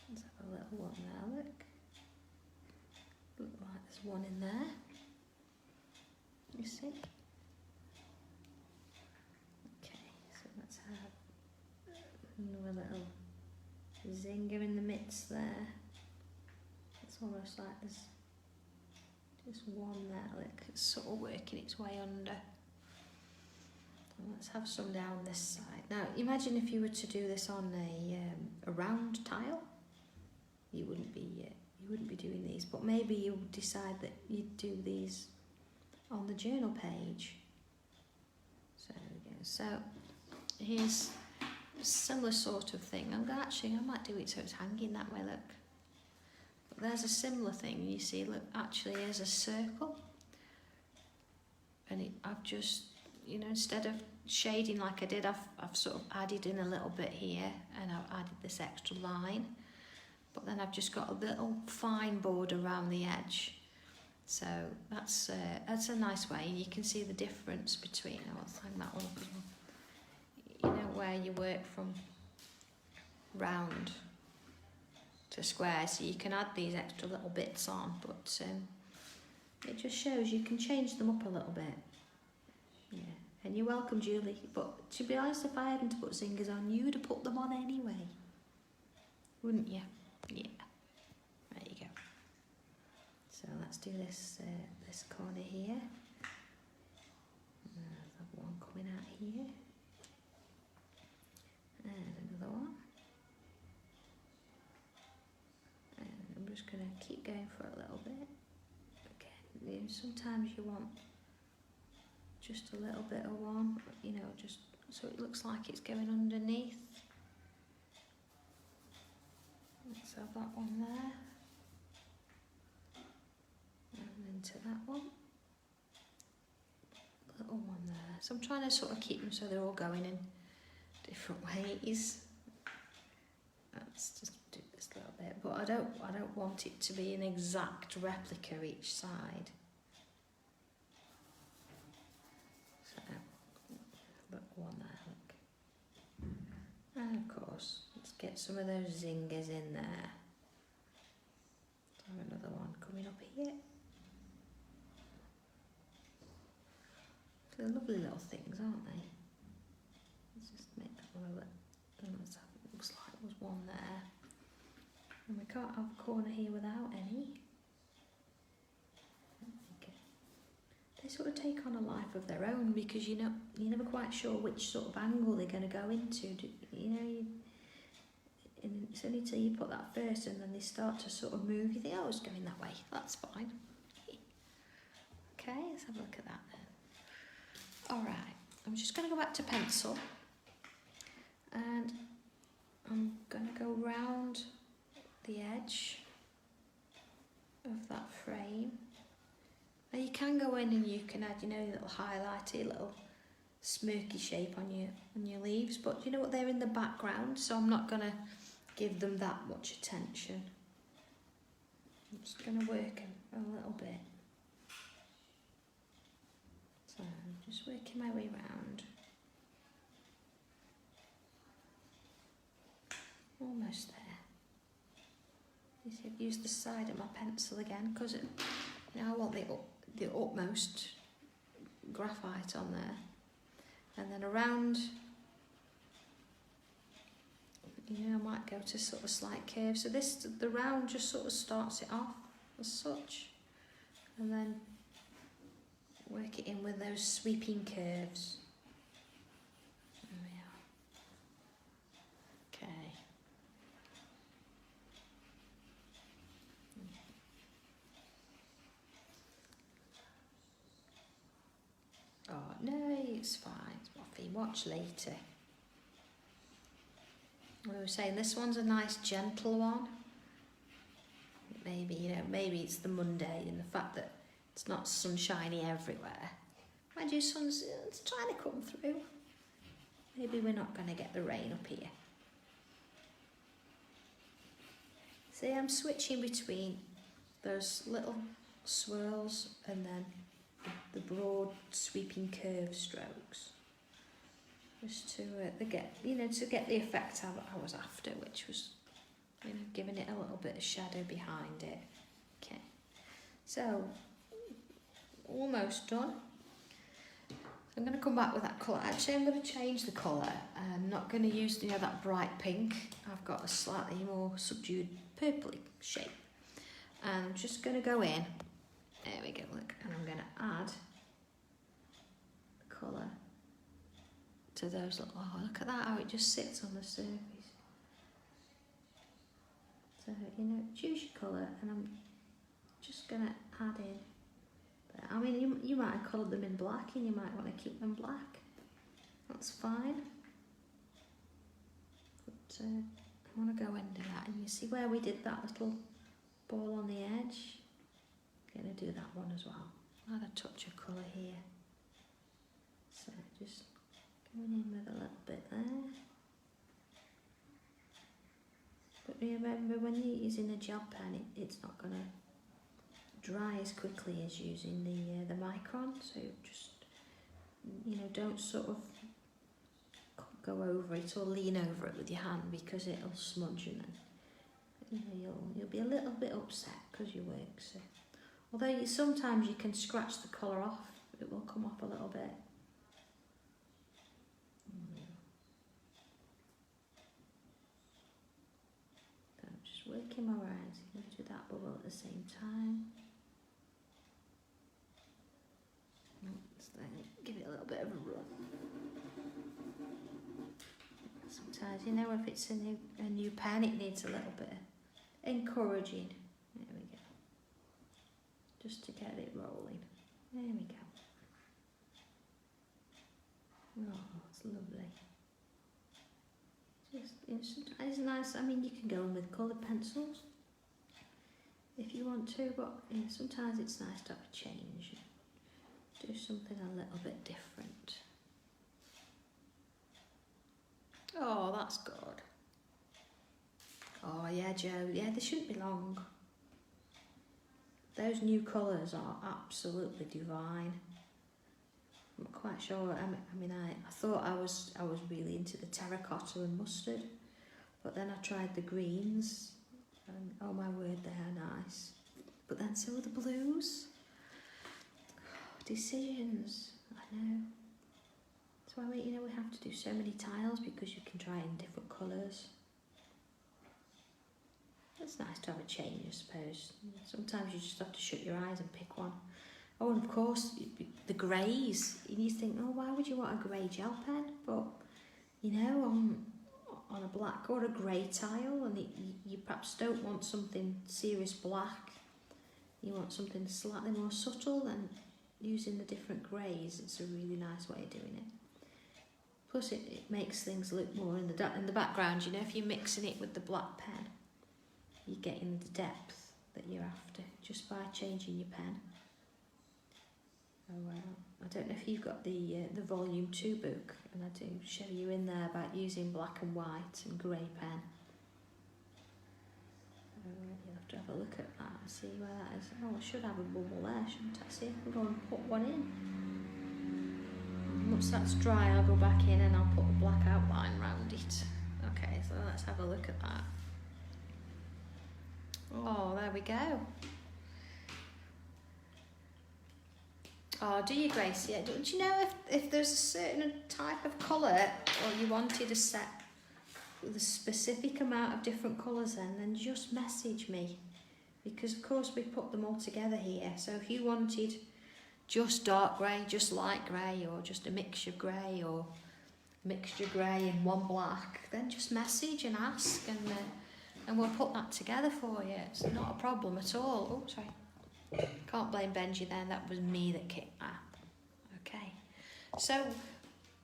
Let's have a little one there, look. Look like there's one in there. You see? Okay, so let's have another little zinger in the midst there. It's almost like there's just one there, look, it's sort of working its way under. And let's have some down this side. Now, imagine if you were to do this on a round tile. You wouldn't be doing these, but maybe you decide that you'd do these on the journal page. So there we go. So here's a similar sort of thing. I might do it so it's hanging that way, look. There's a similar thing, you see, look, actually there's a circle. And I've just, instead of shading like I did, I've sort of added in a little bit here, and I've added this extra line. But then I've just got a little fine border around the edge. So that's a nice way, and you can see the difference between, let's hang that one up as well. Where you work from round to squares, so you can add these extra little bits on, but it just shows you can change them up a little bit. Yeah, and you're welcome, Julie, but to be honest, if I hadn't put zingers on, you'd have put them on anyway, wouldn't you? Yeah, there you go. So let's do this this corner here. There's one coming out here. And another one. And I'm just going to keep going for a little bit. Again, you know, sometimes you want just a little bit of one, you know, just so it looks like it's going underneath. Let's have that one there. And into that one. Little one there. So I'm trying to sort of keep them so they're all going in different ways. Let's just do this a little bit, but I don't want it to be an exact replica each side. So look, one there, look. And of course, let's get some of those zingers in there. So another one coming up here. They're lovely little things, aren't they? Let's just make that one a little. Let's have, it looks like there was one there. And we can't have a corner here without any. They sort of take on a life of their own because you're never quite sure which sort of angle they're going to go into. You know, and it's only till you put that first and then they start to sort of move. You think, oh, it's going that way. That's fine. Okay, let's have a look at that then. Alright, I'm just going to go back to pencil and I'm going to go round the edge of that frame. Now you can go in and you can add, you know, a little highlighty, little smirky shape on your leaves, but you know what, they're in the background, so I'm not going to give them that much attention. I'm just going to work them a little bit. So I'm just working my way round. Almost there. You see, I've used the side of my pencil again because now I want the utmost graphite on there. And then around, you know, I might go to sort of slight curves. So the round just sort of starts it off as such. And then work it in with those sweeping curves. There we are. Okay. Oh, no, it's fine. Muffy, watch later. We were saying this one's a nice gentle one. Maybe, you know, maybe it's the Monday and the fact that it's not sunshiny everywhere. Mind you, sun's it's trying to come through. Maybe we're not going to get the rain up here. See, I'm switching between those little swirls and then the broad sweeping curve strokes. Just to get, you know, to get the effect I was after, which was, you know, giving it a little bit of shadow behind it. Okay, so almost done. I'm going to come back with that colour. Actually, I'm going to change the colour. I'm not going to use, you know, that bright pink. I've got a slightly more subdued purpley shape. And I'm just going to go in. There we go, look. And I'm going to add the colour to those little, oh, look at that, how it just sits on the surface. So, you know, choose your colour, and I'm just going to add in. I mean, you might have coloured them in black and you might want to keep them black. That's fine. But I want to go into that, and you see where we did that little ball on the edge? I'm going to do that one as well. Add a touch of colour here. So just going in with a little bit there. But remember, when you're using a gel pen, it's not going to dry as quickly as using the micron, so just, you know, don't sort of go over it or lean over it with your hand because it'll smudge and then you know, you'll be a little bit upset because you work. So, although sometimes you can scratch the colour off, it will come off a little bit. So I'm just working my way into that bubble at the same time. Give it a little bit of a run. Sometimes, you know, if it's a new pen, it needs a little bit of encouraging. There we go. Just to get it rolling. There we go. Oh, it's lovely. Just, you know, sometimes it's nice. I mean, you can go in with coloured pencils if you want to, but you know, sometimes it's nice to have a change. Do something a little bit different. Oh, that's good. Oh yeah, Joe. Yeah, they shouldn't be long. Those new colours are absolutely divine. I'm not quite sure. I mean, I thought I was really into the terracotta and mustard, but then I tried the greens, and oh my word, they are nice. But then so are the blues. Decisions, I know. That's why you know, we have to do so many tiles, because you can try in different colours. It's nice to have a change, I suppose. Sometimes you just have to shut your eyes and pick one. Oh, and of course, the greys. You think, oh, why would you want a grey gel pen? But, you know, on a black or a grey tile, and you perhaps don't want something serious black. You want something slightly more subtle, and using the different greys, it's a really nice way of doing it. Plus it makes things look more in the background, you know, if you're mixing it with the black pen, you're getting the depth that you're after just by changing your pen. Oh well, I don't know if you've got the volume 2 book, and I do show you in there about using black and white and grey pen. You'll have to have a look at that and see where that is. Oh, I should have a bubble there, shouldn't I? See if I can go and put one in. Once that's dry, I'll go back in and I'll put a black outline round it. Okay, so let's have a look at that. Oh, there we go. Oh, do you, Grace? Yeah. Don't you know if there's a certain type of colour, or you wanted a set with a specific amount of different colours, then just message me, because of course we put them all together here. So if you wanted just dark grey, just light grey, or just a mixture of grey, or mixture grey and one black, then just message and ask, and we'll put that together for you. It's not a problem at all. Oh, sorry. Can't blame Benji then, that was me that kicked that. Okay. So,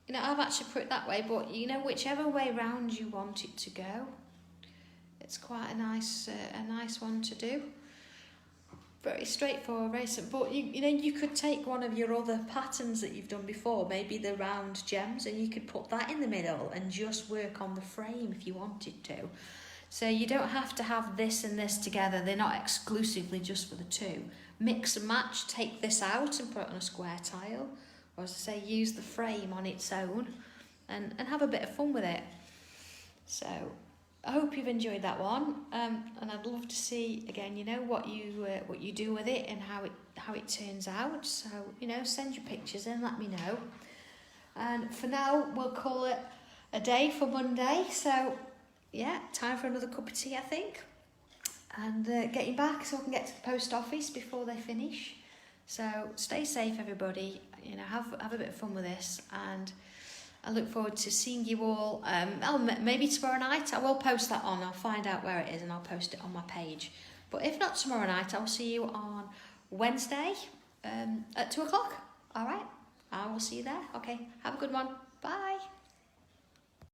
you know, I've actually put it that way, but you know, whichever way round you want it to go, it's quite a nice one to do. Very straightforward, very simple. But you know, you could take one of your other patterns that you've done before, maybe the round gems, and you could put that in the middle and just work on the frame if you wanted to. So you don't have to have this and this together. They're not exclusively just for the two. Mix and match, take this out and put it on a square tile. Or as I say, use the frame on its own and have a bit of fun with it. So I hope you've enjoyed that one. And I'd love to see, again, you know, what you do with it and how it turns out. So, you know, send your pictures in, let me know. And for now, we'll call it a day for Monday. So yeah, time for another cup of tea, I think, and getting back so I can get to the post office before they finish. So stay safe, everybody. You know, have a bit of fun with this, and I look forward to seeing you all. Maybe tomorrow night. I will post that on. I'll find out where it is and I'll post it on my page. But if not tomorrow night, I'll see you on Wednesday at 2 o'clock. All right, I will see you there. Okay, have a good one. Bye.